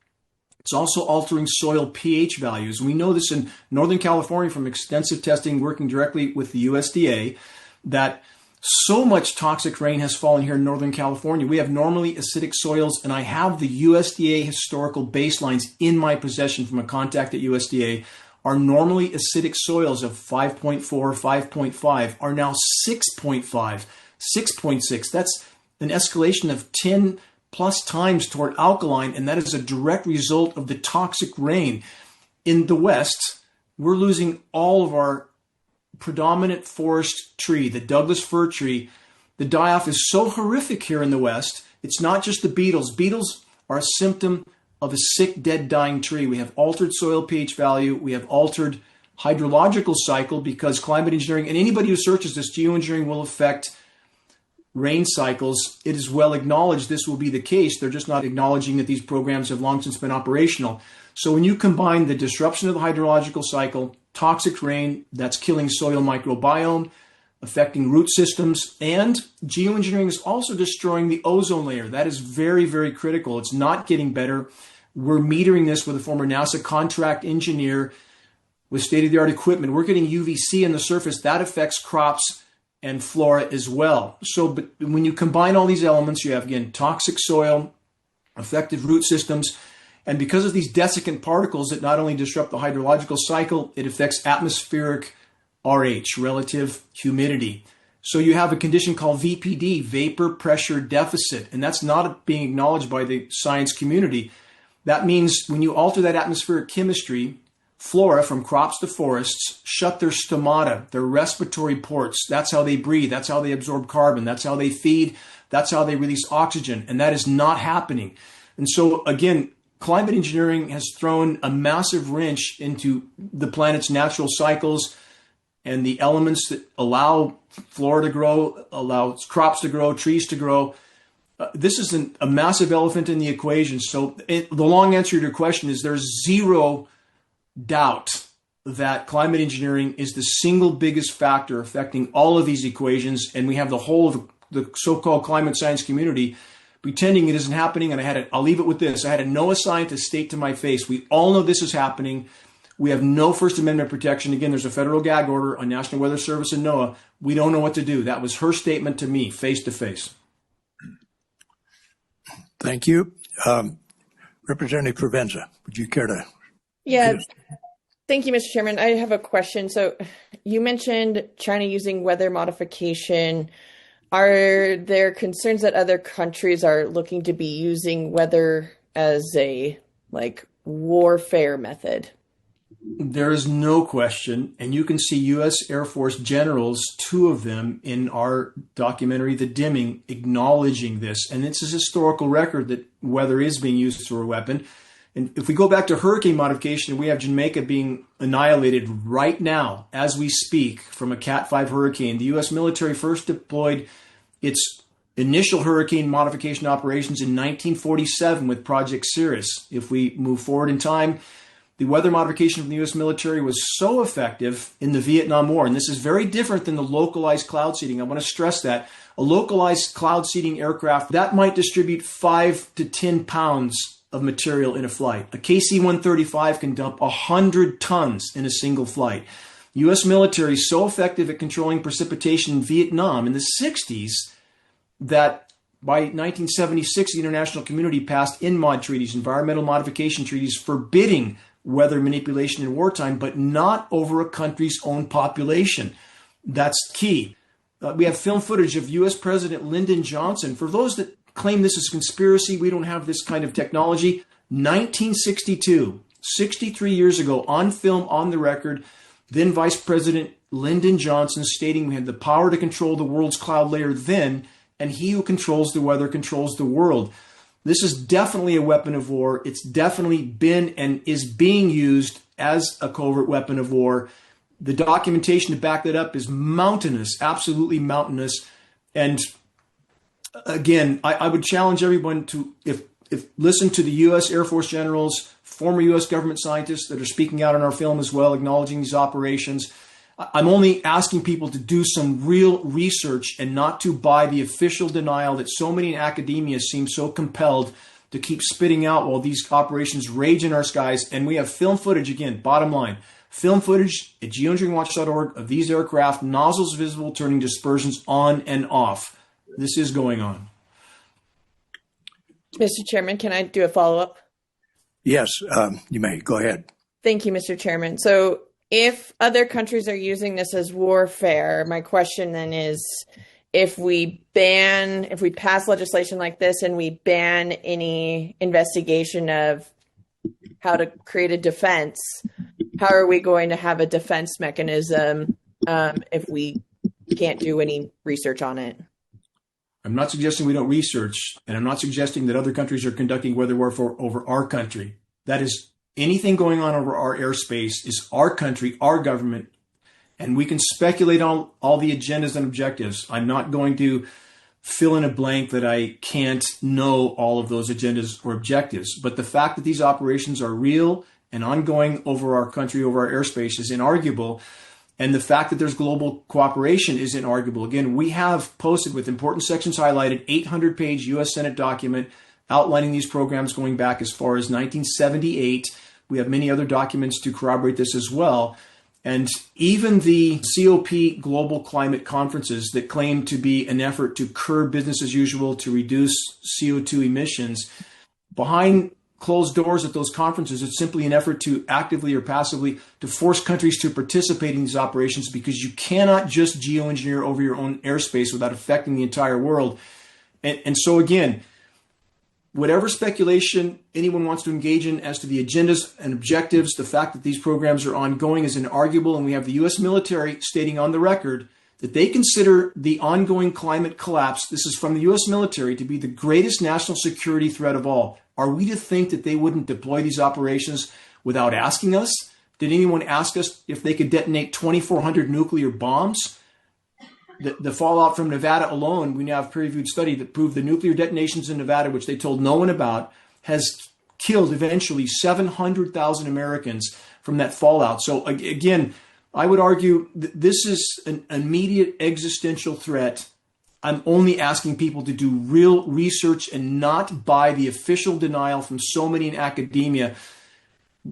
Speaker 15: It's also altering soil pH values. We know this in Northern California from extensive testing working directly with the USDA, that So much toxic rain has fallen here in Northern California. We have normally acidic soils, and I have the USDA historical baselines in my possession from a contact at USDA. Our normally acidic soils of 5.4, 5.5 are now 6.5, 6.6. That's an escalation of 10 plus times toward alkaline, and that is a direct result of the toxic rain. In the West, we're losing all of our predominant forest tree, the Douglas fir tree. The die-off is so horrific here in the West. It's not just the beetles. Beetles are a symptom of a sick, dead, dying tree. We have altered soil pH value. We have altered hydrological cycle because climate engineering, and anybody who searches this, geoengineering will affect rain cycles. It is well acknowledged this will be the case. They're just not acknowledging that these programs have long since been operational. So when you combine the disruption of the hydrological cycle, toxic rain that's killing soil microbiome, affecting root systems, and geoengineering is also destroying the ozone layer. That is very, very critical. It's not getting better. We're metering this with a former NASA contract engineer with state-of-the-art equipment. We're getting UVC in the surface. That affects crops and flora as well. So but when you combine all these elements, you have, again, toxic soil, affected root systems, and because of these desiccant particles that not only disrupt the hydrological cycle, it affects atmospheric RH, relative humidity. So you have a condition called VPD, vapor pressure deficit, and that's not being acknowledged by the science community. That means when you alter that atmospheric chemistry, flora from crops to forests shut their stomata, their respiratory ports. That's how they breathe. That's how they absorb carbon. That's how they feed. That's how they release oxygen. And that is not happening. And so, again, climate engineering has thrown a massive wrench into the planet's natural cycles and the elements that allow flora to grow, allow crops to grow, trees to grow. This is a massive elephant in the equation. So the long answer to your question is there's zero doubt that climate engineering is the single biggest factor affecting all of these equations, and we have the whole of the so-called climate science community pretending it isn't happening. And I'll leave it with this. I had a NOAA scientist state to my face, we all know this is happening. We have no First Amendment protection. Again, there's a federal gag order on National Weather Service and NOAA. We don't know what to do. That was her statement to me, face to face.
Speaker 16: Thank you. Representative Provenza, would you care to?
Speaker 19: Yeah. Thank you, Mr. Chairman. I have a question. So you mentioned China using weather modification. Are there concerns that other countries are looking to be using weather as a warfare method?
Speaker 15: There is no question, and you can see U.S. Air Force generals, 2 of them in our documentary, The Dimming, acknowledging this. And it's a historical record that weather is being used as a weapon. And if we go back to hurricane modification, we have Jamaica being annihilated right now as we speak from a Cat 5 hurricane. The U.S. military first deployed its initial hurricane modification operations in 1947 with Project Cirrus. If we move forward in time, the weather modification from the U.S. military was so effective in the Vietnam War, and this is very different than the localized cloud seeding. I want to stress that. A localized cloud seeding aircraft, that might distribute 5 to 10 pounds of material in a flight. A KC-135 can dump 100 tons in a single flight. U.S. military is so effective at controlling precipitation in Vietnam in the 60s that by 1976, the international community passed INMOD treaties, environmental modification treaties, forbidding weather manipulation in wartime, but not over a country's own population. That's key. We have film footage of U.S. President Lyndon Johnson. For those that claim this is conspiracy, we don't have this kind of technology. 1962, 63 years ago, on film, on the record, then Vice President Lyndon Johnson stating we had the power to control the world's cloud layer then, and he who controls the weather controls the world. This is definitely a weapon of war. It's definitely been and is being used as a covert weapon of war. The documentation to back that up is mountainous, absolutely mountainous. And again, I would challenge everyone to, if listen to the U.S. Air Force generals, former U.S. government scientists that are speaking out in our film as well, acknowledging these operations. I'm only asking people to do some real research and not to buy the official denial that so many in academia seem so compelled to keep spitting out while these operations rage in our skies. And we have film footage, again, bottom line, film footage at geoengineeringwatch.org of these aircraft, nozzles visible, turning dispersions on and off. This is going on.
Speaker 19: Mr. Chairman, can I do a follow-up?
Speaker 16: Yes, you may. Go ahead.
Speaker 19: Thank you, Mr. Chairman. So if other countries are using this as warfare, my question then is, if we pass legislation like this and we ban any investigation of how to create a defense, how are we going to have a defense mechanism if we can't do any research on it?
Speaker 15: I'm not suggesting we don't research, and I'm not suggesting that other countries are conducting weather warfare over our country. That is, anything going on over our airspace is our country, our government, and we can speculate on all the agendas and objectives. I'm not going to fill in a blank that I can't know all of those agendas or objectives. But the fact that these operations are real and ongoing over our country, over our airspace, is inarguable. And the fact that there's global cooperation is inarguable. Again, we have posted with important sections highlighted 800-page U.S. Senate document outlining these programs going back as far as 1978. We have many other documents to corroborate this as well. And even the COP global climate conferences that claim to be an effort to curb business as usual, to reduce CO2 emissions, behind closed doors at those conferences, it's simply an effort to actively or passively to force countries to participate in these operations, because you cannot just geoengineer over your own airspace without affecting the entire world. And so again, whatever speculation anyone wants to engage in as to the agendas and objectives, the fact that these programs are ongoing is inarguable, and we have the U.S. military stating on the record that they consider the ongoing climate collapse, this is from the U.S. military, to be the greatest national security threat of all. Are we to think that they wouldn't deploy these operations without asking us? Did anyone ask us if they could detonate 2,400 nuclear bombs? The fallout from Nevada alone, we now have a peer-reviewed study that proved the nuclear detonations in Nevada, which they told no one about, has killed eventually 700,000 Americans from that fallout. So again, I would argue that this is an immediate existential threat. I'm only asking people to do real research and not buy the official denial from so many in academia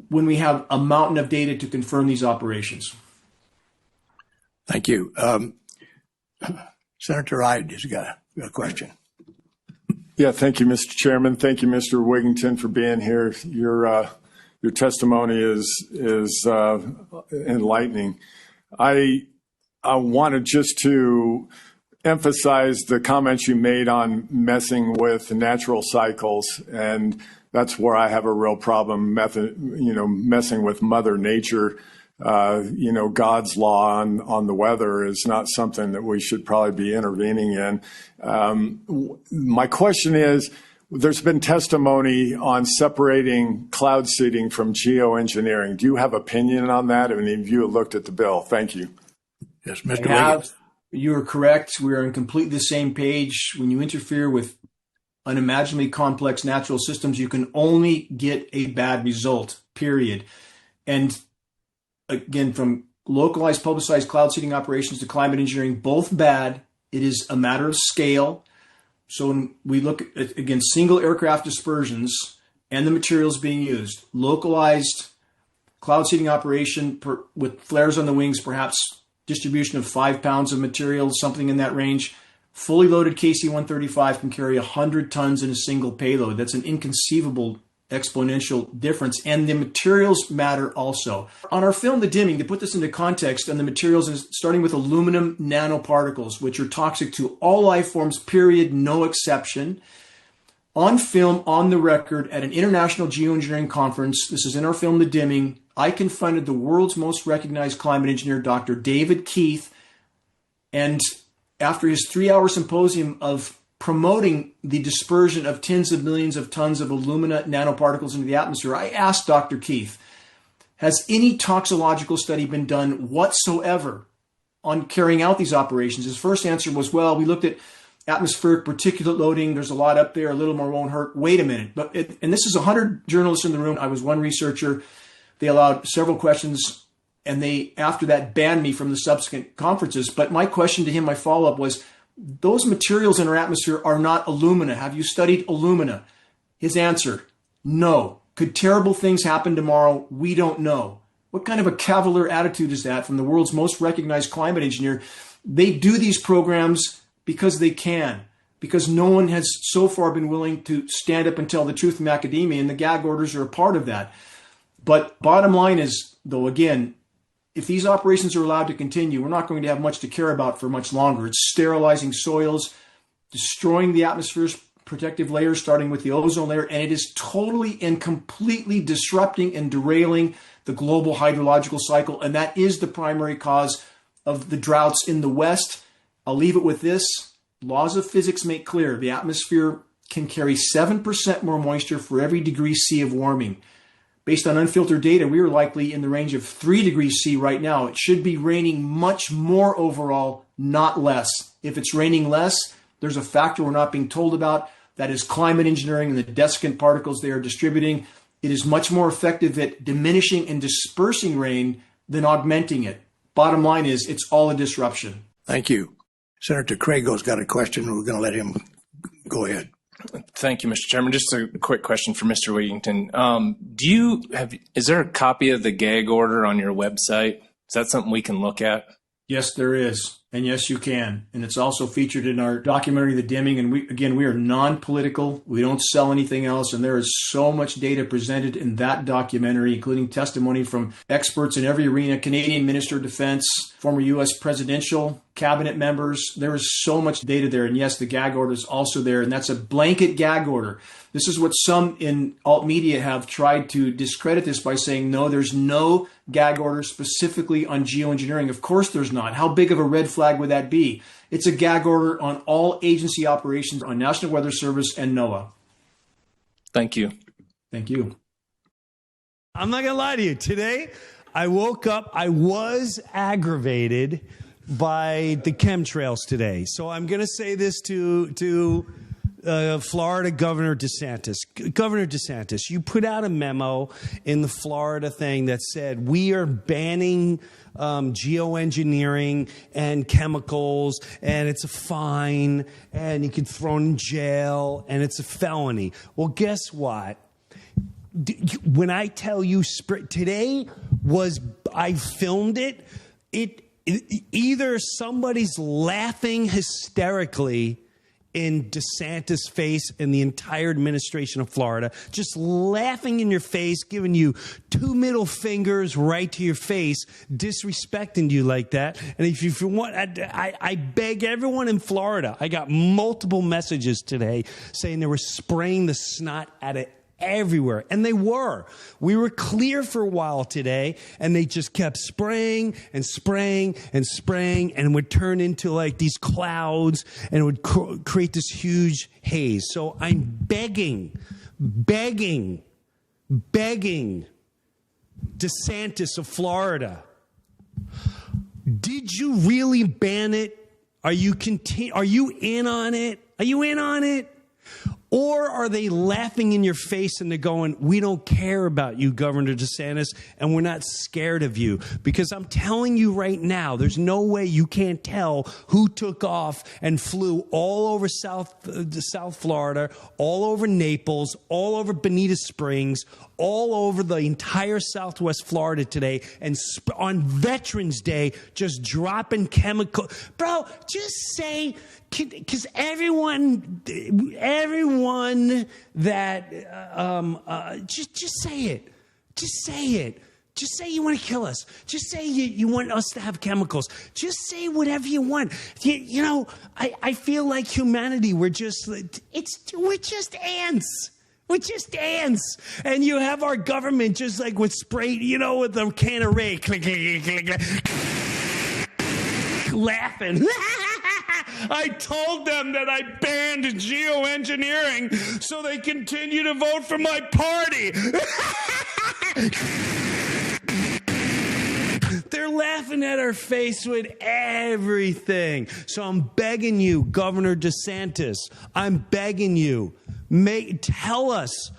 Speaker 15: when we have a mountain of data to confirm these operations.
Speaker 16: Thank you. Senator Ide has got a question.
Speaker 20: Yeah, thank you, Mr. Chairman. Thank you, Mr. Wigington, for being here. Your testimony is enlightening. I wanted just to emphasize the comments you made on messing with natural cycles, and that's where I have a real problem. Messing with Mother Nature. God's law on the weather is not something that we should probably be intervening in. My question is, there's been testimony on separating cloud seeding from geoengineering. Do you have opinion on that? I mean, have you looked at the bill? Thank you.
Speaker 16: Yes, Mr. Wiggins.
Speaker 15: You are correct. We are on completely the same page. When you interfere with unimaginably complex natural systems, you can only get a bad result, period. And again, from localized, publicized cloud seeding operations to climate engineering, both bad. It is a matter of scale. So when we look at, again, single aircraft dispersions and the materials being used, localized cloud seeding operation with flares on the wings, perhaps distribution of 5 pounds of material, something in that range. Fully loaded KC-135 can carry 100 tons in a single payload. That's an inconceivable exponential difference, and the materials matter also. On our film, The Dimming, to put this into context, on the materials, is starting with aluminum nanoparticles, which are toxic to all life forms, period, no exception. On film, on the record, at an international geoengineering conference, this is in our film, The Dimming, I confronted the world's most recognized climate engineer, Dr. David Keith, and after his 3-hour symposium of promoting the dispersion of tens of millions of tons of alumina nanoparticles into the atmosphere, I asked Dr. Keith, has any toxicological study been done whatsoever on carrying out these operations? His first answer was, well, we looked at atmospheric particulate loading. There's a lot up there. A little more won't hurt. Wait a minute. And this is 100 journalists in the room. I was one researcher. They allowed several questions, and they, after that, banned me from the subsequent conferences. But my question to him, my follow-up was, those materials in our atmosphere are not alumina. Have you studied alumina? His answer, no. Could terrible things happen tomorrow? We don't know. What kind of a cavalier attitude is that from the world's most recognized climate engineer? They do these programs because they can, because no one has so far been willing to stand up and tell the truth from academia, and the gag orders are a part of that. But bottom line is, though, again, if these operations are allowed to continue, we're not going to have much to care about for much longer. It's sterilizing soils, destroying the atmosphere's protective layers, starting with the ozone layer, and it is totally and completely disrupting and derailing the global hydrological cycle, and that is the primary cause of the droughts in the West. I'll leave it with this. Laws of physics make clear the atmosphere can carry 7% more moisture for every degree C of warming. Based on unfiltered data, we are likely in the range of 3 degrees C right now. It should be raining much more overall, not less. If it's raining less, there's a factor we're not being told about. That is climate engineering and the desiccant particles they are distributing. It is much more effective at diminishing and dispersing rain than augmenting it. Bottom line is, it's all a disruption.
Speaker 16: Thank you. Senator Crago's got a question. We're going to let him go ahead.
Speaker 21: Thank you, Mr. Chairman. Just a quick question for Mr. Wigington. Is there a copy of the gag order on your website? Is that something we can look at?
Speaker 15: Yes, there is. And yes, you can. And it's also featured in our documentary, The Dimming. And we are non-political. We don't sell anything else. And there is so much data presented in that documentary, including testimony from experts in every arena, Canadian Minister of Defense, former U.S. presidential cabinet members. There is so much data there. And yes, the gag order is also there. And that's a blanket gag order. This is what some in alt media have tried to discredit this by saying, no, there's no gag order specifically on geoengineering. Of course there's not. How big of a red flag would that be? It's a gag order on all agency operations on National Weather Service and NOAA.
Speaker 21: Thank you.
Speaker 15: Thank you.
Speaker 22: I'm not going to lie to you. Today, I woke up, I was aggravated by the chemtrails today. So I'm going to say this to Florida Governor DeSantis. Governor DeSantis, you put out a memo in the Florida thing that said we are banning geoengineering and chemicals, and it's a fine, and you can throw in jail, and it's a felony. Well, guess what? When I tell you today was, I filmed it, either somebody's laughing hysterically in DeSantis' face and the entire administration of Florida, just laughing in your face, giving you 2 middle fingers right to your face, disrespecting you like that. And if you want, I beg everyone in Florida, I got multiple messages today saying they were spraying the snot at it everywhere. And they were. We were clear for a while today, and they just kept spraying and spraying and spraying, and would turn into like these clouds, and it would create this huge haze. So I'm begging DeSantis of Florida, did you really ban it? Are you in on it? Are you in on it? Or are they laughing in your face and they're going, we don't care about you, Governor DeSantis, and we're not scared of you? Because I'm telling you right now, there's no way you can't tell who took off and flew all over South Florida, all over Naples, all over Bonita Springs, all over the entire Southwest Florida today, and on Veterans Day, just dropping chemical. Bro, just say, because everyone that just say it. Just say it. Just say you want to kill us. Just say you want us to have chemicals. Just say whatever you want. You know, I feel like humanity, we're just ants. We're just ants. And you have our government just like with spray, with a can of Ray, click, click, click, click, laughing. I told them that I banned geoengineering so they continue to vote for my party. They're laughing at our face with everything. So I'm begging you, Governor DeSantis, I'm begging you, tell us,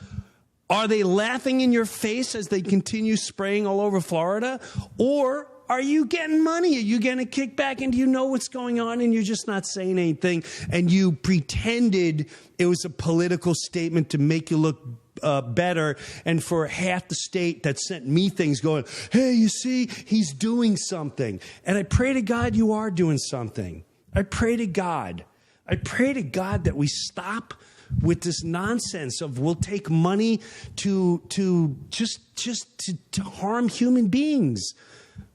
Speaker 22: are they laughing in your face as they continue spraying all over Florida? Or are you getting money? Are you getting a kickback? And do you know what's going on and you're just not saying anything? And you pretended it was a political statement to make you look better, and for half the state that sent me things going, hey, you see, he's doing something. And I pray to God you are doing something. I pray to God. I pray to God that we stop with this nonsense of we'll take money to harm human beings.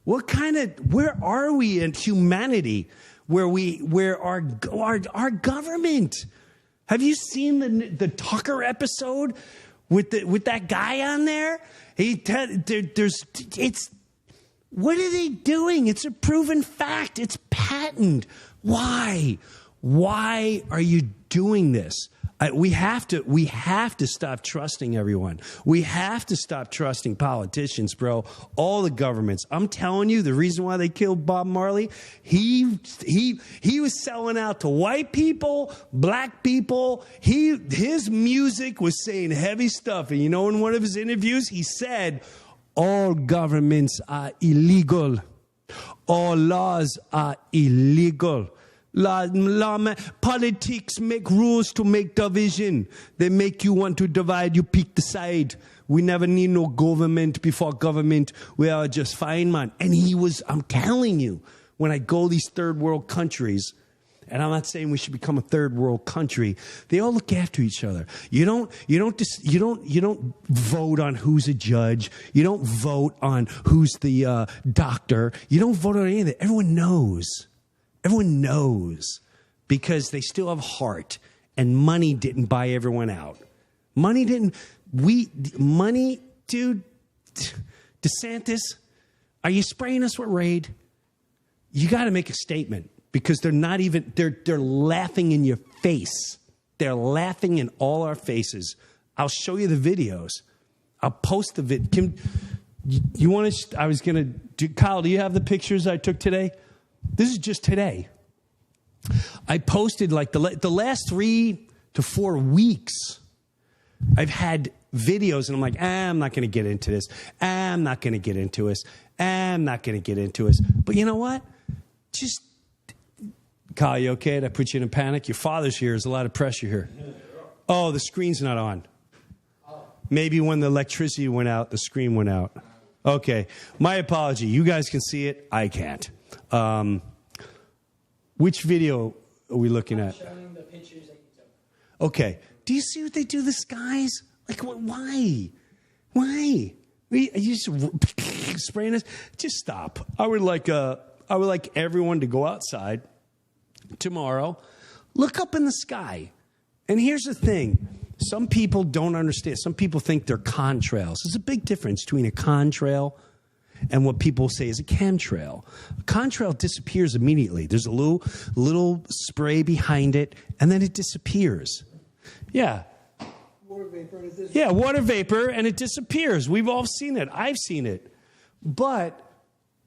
Speaker 22: Where are we in humanity where our government? Have you seen the Tucker episode with that guy on there? What are they doing? It's a proven fact. It's patent. Why? Why are you doing this? We have to stop trusting everyone. We have to stop trusting politicians, bro. All the governments. I'm telling you, the reason why they killed Bob Marley, he was selling out to white people, black people. His music was saying heavy stuff. And you know, in one of his interviews, he said, all governments are illegal. All laws are illegal. Politics make rules to make division. They make you want to divide. You pick the side. We never need no government before government. We are just fine, man. And I'm telling you, when I go these third world countries, and I'm not saying we should become a third world country, they all look after each other. You don't vote on who's a judge. You don't vote on who's the doctor. You don't vote on any of that. Everyone knows. Everyone knows because they still have heart, and money didn't buy everyone out. Money, dude, DeSantis, are you spraying us with Raid? You got to make a statement because they're laughing in your face. They're laughing in all our faces. I'll show you the videos. I'll post the vid. You want to, Kyle, do you have the pictures I took today? This is just today. I posted like the last 3 to 4 weeks. I've had videos and I'm like, I'm not going to get into this. I'm not going to get into this. I'm not going to get into this. But you know what? Just, Kyle, you okay? Did I put you in a panic? Your father's here. There's a lot of pressure here. Oh, the screen's not on. Maybe when the electricity went out, the screen went out. Okay. My apology. You guys can see it. I can't. Which video are we looking at?
Speaker 1: Showing the pictures that you took.
Speaker 22: Okay. Do you see what they do to the skies? Like, why? Why? Are you just spraying us? Just stop. I would like everyone to go outside tomorrow, look up in the sky. And here's the thing. Some people don't understand. Some people think they're contrails. There's a big difference between a contrail and what people say is a chemtrail. A contrail disappears immediately. There's a little spray behind it, and then it disappears. Yeah.
Speaker 1: Water vapor. And it disappears.
Speaker 22: Yeah, water vapor, and it disappears. We've all seen it. I've seen it. But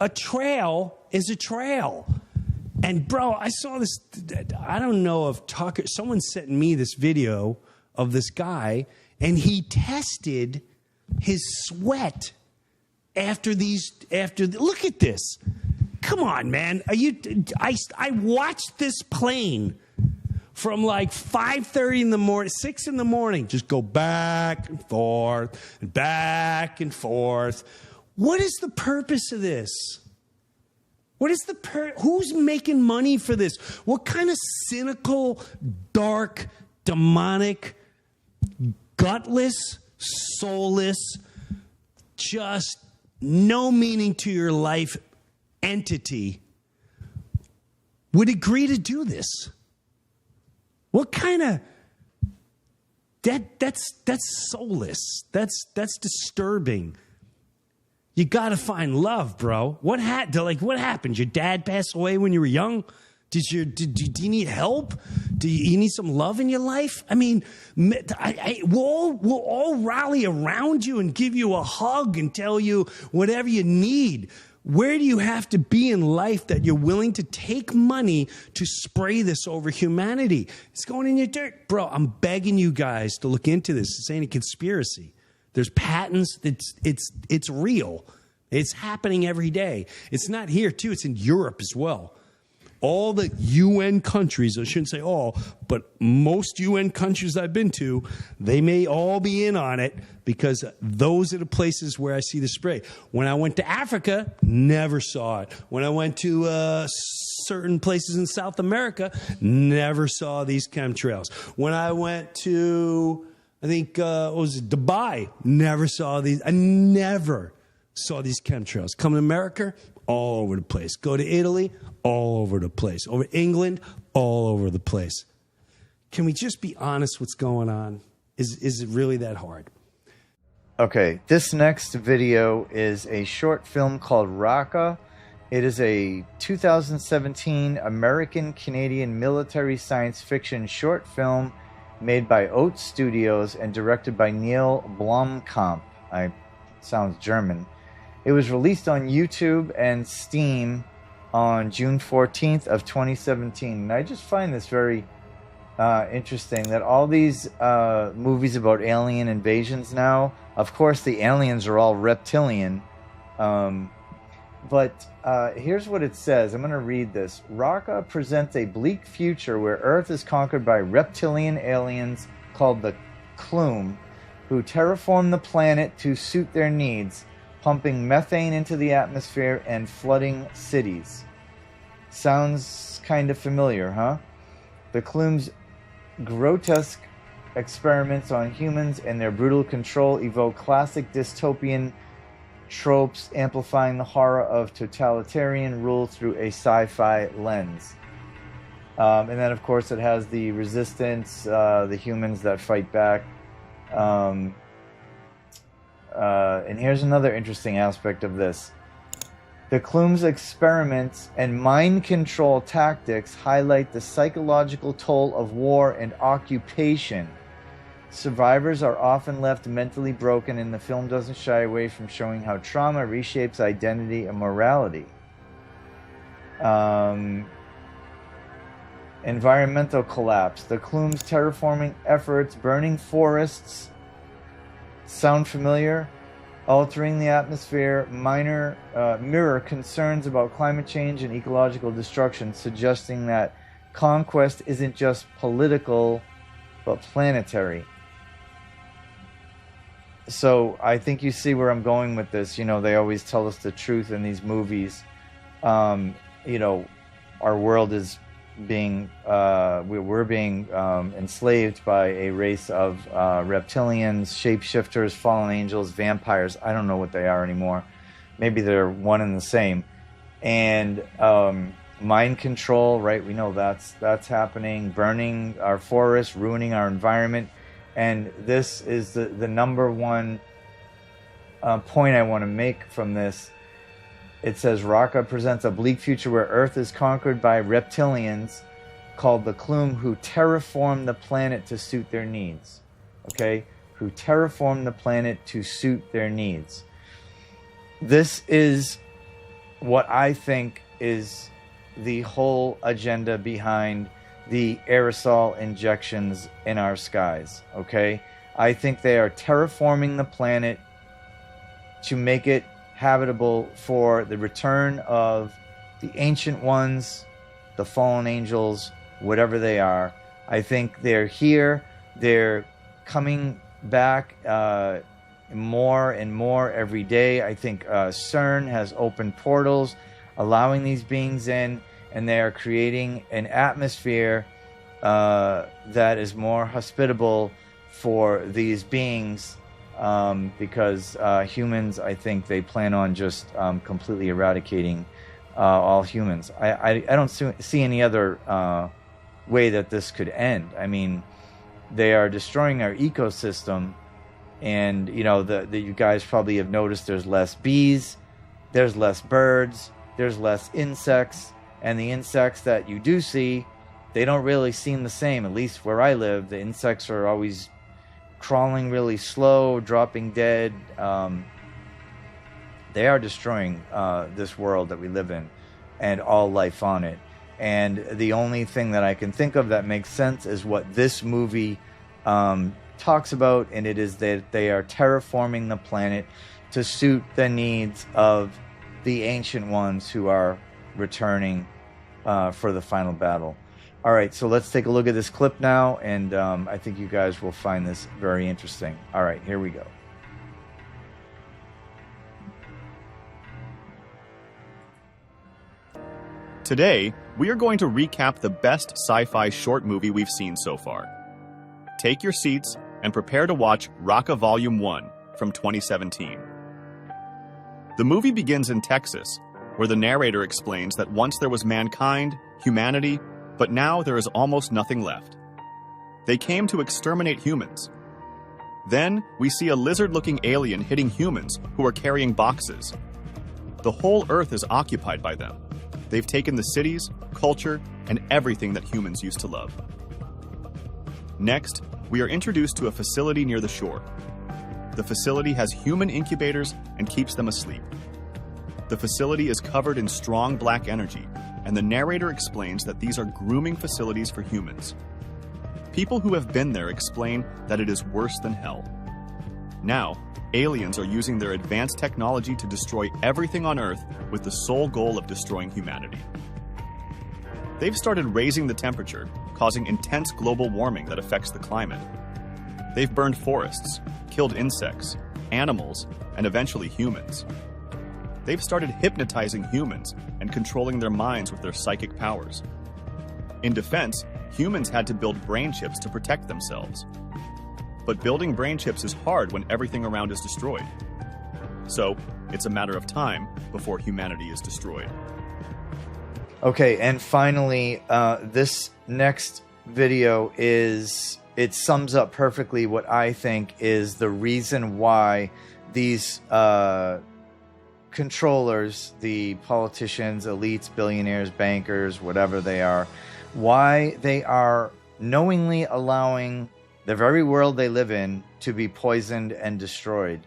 Speaker 22: a trail is a trail. And, bro, I saw this. I don't know if Tucker, someone sent me this video of this guy, and he tested his sweat look at this. Come on, man. I watched this plane from like 5:30 in the morning, 6 in the morning, just go back and forth and back and forth. What is the purpose of this? Who's making money for this? What kind of cynical, dark, demonic, gutless, soulless, just no meaning to your life entity would agree to do this? What kind of that's soulless. That's disturbing. You got to find love, bro. What happened? Your dad passed away when you were young? Do you need help? Do you need some love in your life? I mean, we'll all rally around you and give you a hug and tell you whatever you need. Where do you have to be in life that you're willing to take money to spray this over humanity? It's going in your dirt. Bro, I'm begging you guys to look into this. This ain't a conspiracy. There's patents. It's real. It's happening every day. It's not here, too. It's in Europe as well. all the UN countries, I shouldn't say all, but most UN countries I've been to, they may all be in on it because those are the places where I see the spray. When I went to Africa, never saw it. When I went to certain places in South America, never saw these chemtrails. When I went to, I think, what was it, Dubai, never saw these. I never saw these chemtrails. Come to America, all over the place. Go to Italy, all over the place. Over England, all over the place. Can we just be honest what's going on? Is it really that hard?
Speaker 9: Okay, this next video is a short film called Raqqa. It is a 2017 American-Canadian military science fiction short film made by Oats Studios and directed by Neil Blomkamp. Sounds German. It was released on YouTube and Steam on June 14th of 2017. And I just find this very interesting that all these movies about alien invasions now, of course the aliens are all reptilian, but here's what it says. I'm going to read this. Raqqa presents a bleak future where Earth is conquered by reptilian aliens called the Clume, who terraform the planet to suit their needs, pumping methane into the atmosphere and flooding cities. Sounds kind of familiar, huh? The Clume's grotesque experiments on humans and their brutal control evoke classic dystopian tropes, amplifying the horror of totalitarian rule through a sci-fi lens. And then, of course, it has the resistance, the humans that fight back. And here's another interesting aspect of this. The Clume's experiments and mind control tactics highlight the psychological toll of war and occupation. Survivors are often left mentally broken, and the film doesn't shy away from showing how trauma reshapes identity and morality. Environmental collapse. The Clume's terraforming efforts, burning forests, sound familiar? Altering the atmosphere, mirror concerns about climate change and ecological destruction, suggesting that conquest isn't just political, but planetary. So I think you see where I'm going with this. You know, they always tell us the truth in these movies. You know, our world is being we're being enslaved by a race of reptilians, shapeshifters, fallen angels, vampires. I don't know what they are anymore. Maybe they're one and the same. And mind control, right? We know that's happening. Burning our forests, ruining our environment. And this is the number one point I want to make from this. It says, Raqqa presents a bleak future where Earth is conquered by reptilians called the Clume, who terraform the planet to suit their needs. Okay? Who terraform the planet to suit their needs. This is what I think is the whole agenda behind the aerosol injections in our skies. Okay? I think they are terraforming the planet to make it habitable for the return of the ancient ones, the fallen angels, whatever they are. I think they're here. They're coming back more and more every day. I think CERN has opened portals, allowing these beings in, and they are creating an atmosphere that is more hospitable for these beings. Because humans, I think they plan on just completely eradicating all humans. I don't see any other way that this could end. I mean, they are destroying our ecosystem, and you know, you guys probably have noticed there's less bees, there's less birds, there's less insects, and the insects that you do see, they don't really seem the same. At least where I live, the insects are always crawling really slow, dropping dead. They are destroying this world that we live in and all life on it. And the only thing that I can think of that makes sense is what this movie talks about, and it is that they are terraforming the planet to suit the needs of the ancient ones who are returning for the final battle. All right, so let's take a look at this clip now, and I think you guys will find this very interesting. All right, here we go.
Speaker 4: Today, we are going to recap the best sci-fi short movie we've seen so far. Take your seats and prepare to watch Raqqa Volume 1 from 2017. The movie begins in Texas, where the narrator explains that once there was mankind, humanity, but now there is almost nothing left. They came to exterminate humans. Then, we see a lizard-looking alien hitting humans who are carrying boxes. The whole Earth is occupied by them. They've taken the cities, culture, and everything that humans used to love. Next, we are introduced to a facility near the shore. The facility has human incubators and keeps them asleep. The facility is covered in strong black energy, and the narrator explains that these are grooming facilities for humans. People who have been there explain that it is worse than hell. Now, aliens are using their advanced technology to destroy everything on Earth with the sole goal of destroying humanity. They've started raising the temperature, causing intense global warming that affects the climate. They've burned forests, killed insects, animals, and eventually humans. They've started hypnotizing humans and controlling their minds with their psychic powers. In defense, humans had to build brain chips to protect themselves. But building brain chips is hard when everything around is destroyed. So, it's a matter of time before humanity is destroyed.
Speaker 9: Okay, and finally, this next video it sums up perfectly what I think is the reason why these controllers, the politicians, elites, billionaires, bankers, whatever they are, why they are knowingly allowing the very world they live in to be poisoned and destroyed.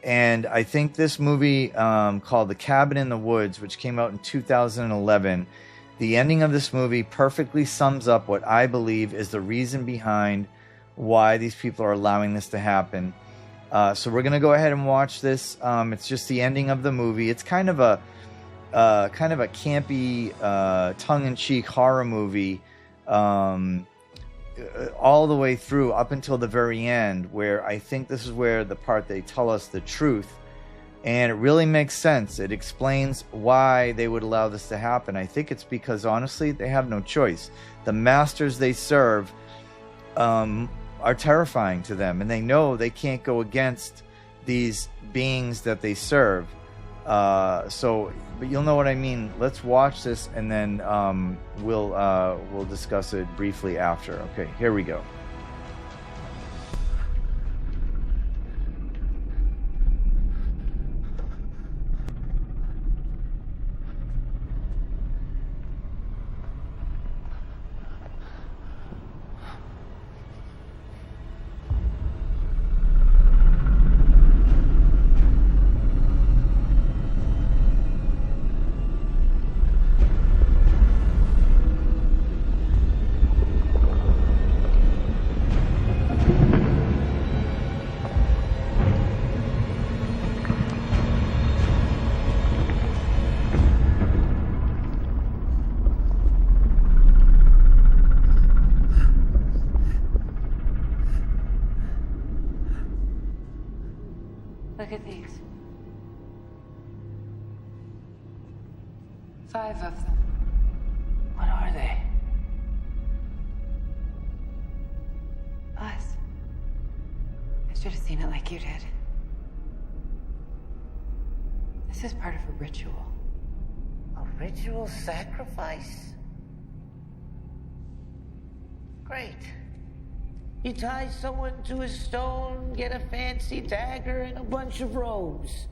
Speaker 9: And I think this movie called The Cabin in the Woods, which came out in 2011, the ending of this movie perfectly sums up what I believe is the reason behind why these people are allowing this to happen. So we're going to go ahead and watch this. It's just the ending of the movie. It's kind of a campy, tongue-in-cheek horror movie, all the way through up until the very end, where I think this is where the part they tell us the truth, and it really makes sense. It explains why they would allow this to happen. I think it's because, honestly, they have no choice. The masters they serve are terrifying to them, and they know they can't go against these beings that they serve. But you'll know what I mean. Let's watch this, and then we'll discuss it briefly after. Okay, here we go.
Speaker 6: Look at these. 5 of them. What are they? Us. I should have seen it like you did. This is part of a ritual.
Speaker 5: A ritual sacrifice? Great. You tie someone to a stone, get a fancy dagger, and a bunch of robes.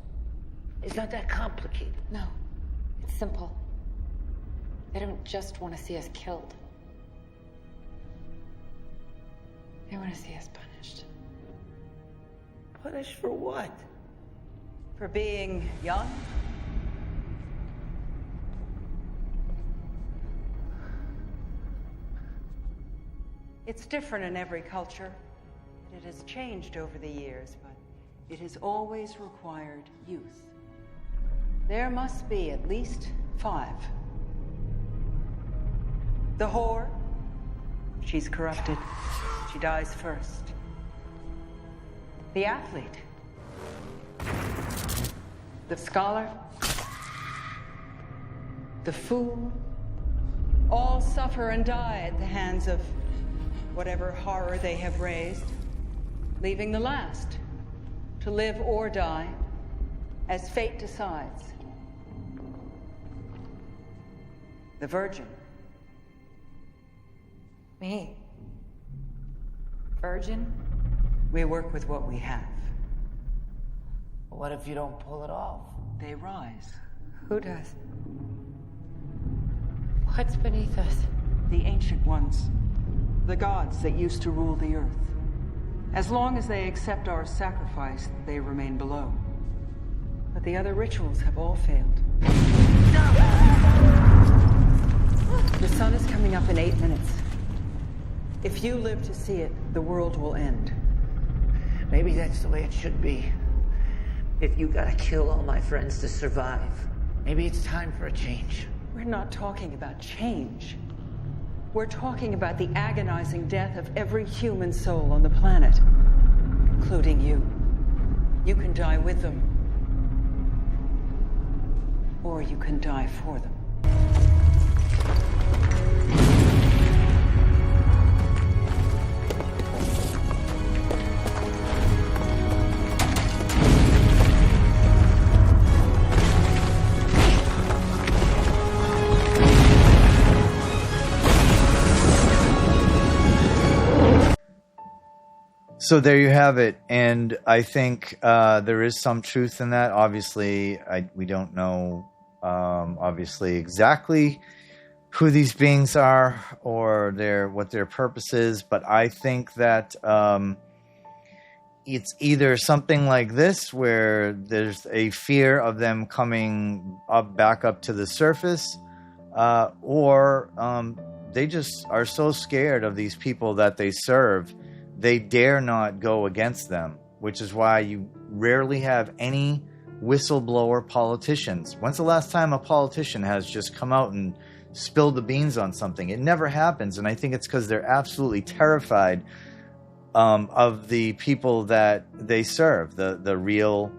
Speaker 5: It's not that complicated.
Speaker 6: No, it's simple. They don't just want to see us killed. They want to see us punished.
Speaker 5: Punished for what?
Speaker 6: For being young.
Speaker 23: It's different in every culture. It has changed over the years, but it has always required youth. There must be at least 5. The whore, she's corrupted. She dies first. The athlete, the scholar, the fool, all suffer and die at the hands of whatever horror they have raised, leaving the last to live or die as fate decides. The virgin.
Speaker 6: Me? Virgin?
Speaker 23: We work with what we have.
Speaker 5: What if you don't pull it off?
Speaker 23: They rise.
Speaker 6: Who does? What's beneath us?
Speaker 23: The ancient ones. The gods that used to rule the earth. As long as they accept our sacrifice, they remain below. But the other rituals have all failed. The sun is coming up in 8 minutes. If you live to see it, the world will end.
Speaker 5: Maybe that's the way it should be. If you gotta kill all my friends to survive, maybe it's time for a change.
Speaker 23: We're not talking about change. We're talking about the agonizing death of every human soul on the planet, including you. You can die with them, or you can die for them.
Speaker 9: So there you have it, and I think there is some truth in that. Obviously, we don't know obviously exactly who these beings are or what their purpose is, but I think that it's either something like this where there's a fear of them coming back up to the surface, or they just are so scared of these people that they serve. They dare not go against them, which is why you rarely have any whistleblower politicians. When's the last time a politician has just come out and spilled the beans on something? It never happens, and I think it's because they're absolutely terrified of the people that they serve, the real,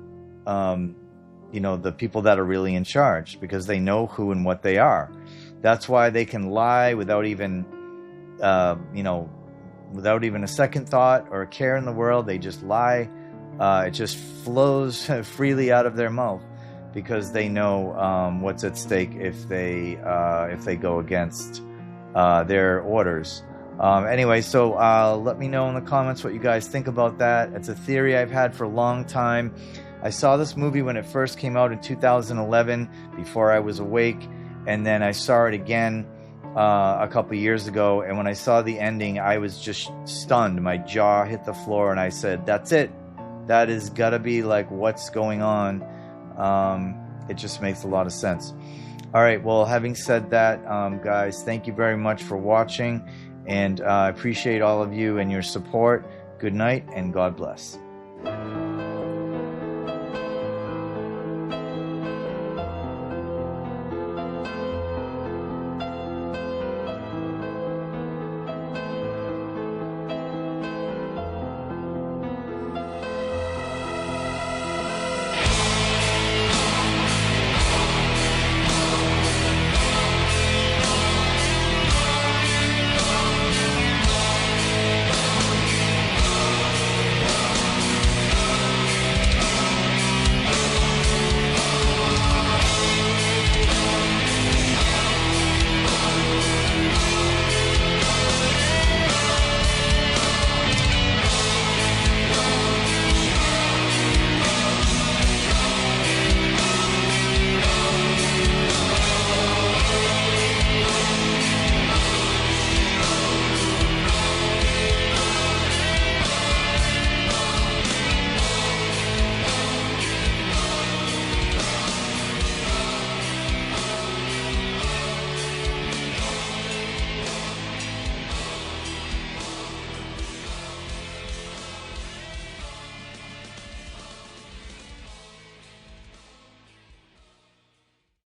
Speaker 9: the people that are really in charge, because they know who and what they are. That's why they can lie without even, without even a second thought or a care in the world. They just lie. It just flows freely out of their mouth because they know what's at stake if they go against their orders. Anyway, so let me know in the comments what you guys think about that. It's a theory I've had for a long time. I saw this movie when it first came out in 2011, before I was awake, and then I saw it again a couple years ago, and when I saw the ending, I was just stunned. My jaw hit the floor, and I said, that's it. That is gotta be like what's going on. It just makes a lot of sense. All right, well, having said that, guys, thank you very much for watching, and I appreciate all of you and your support. Good night, and God bless.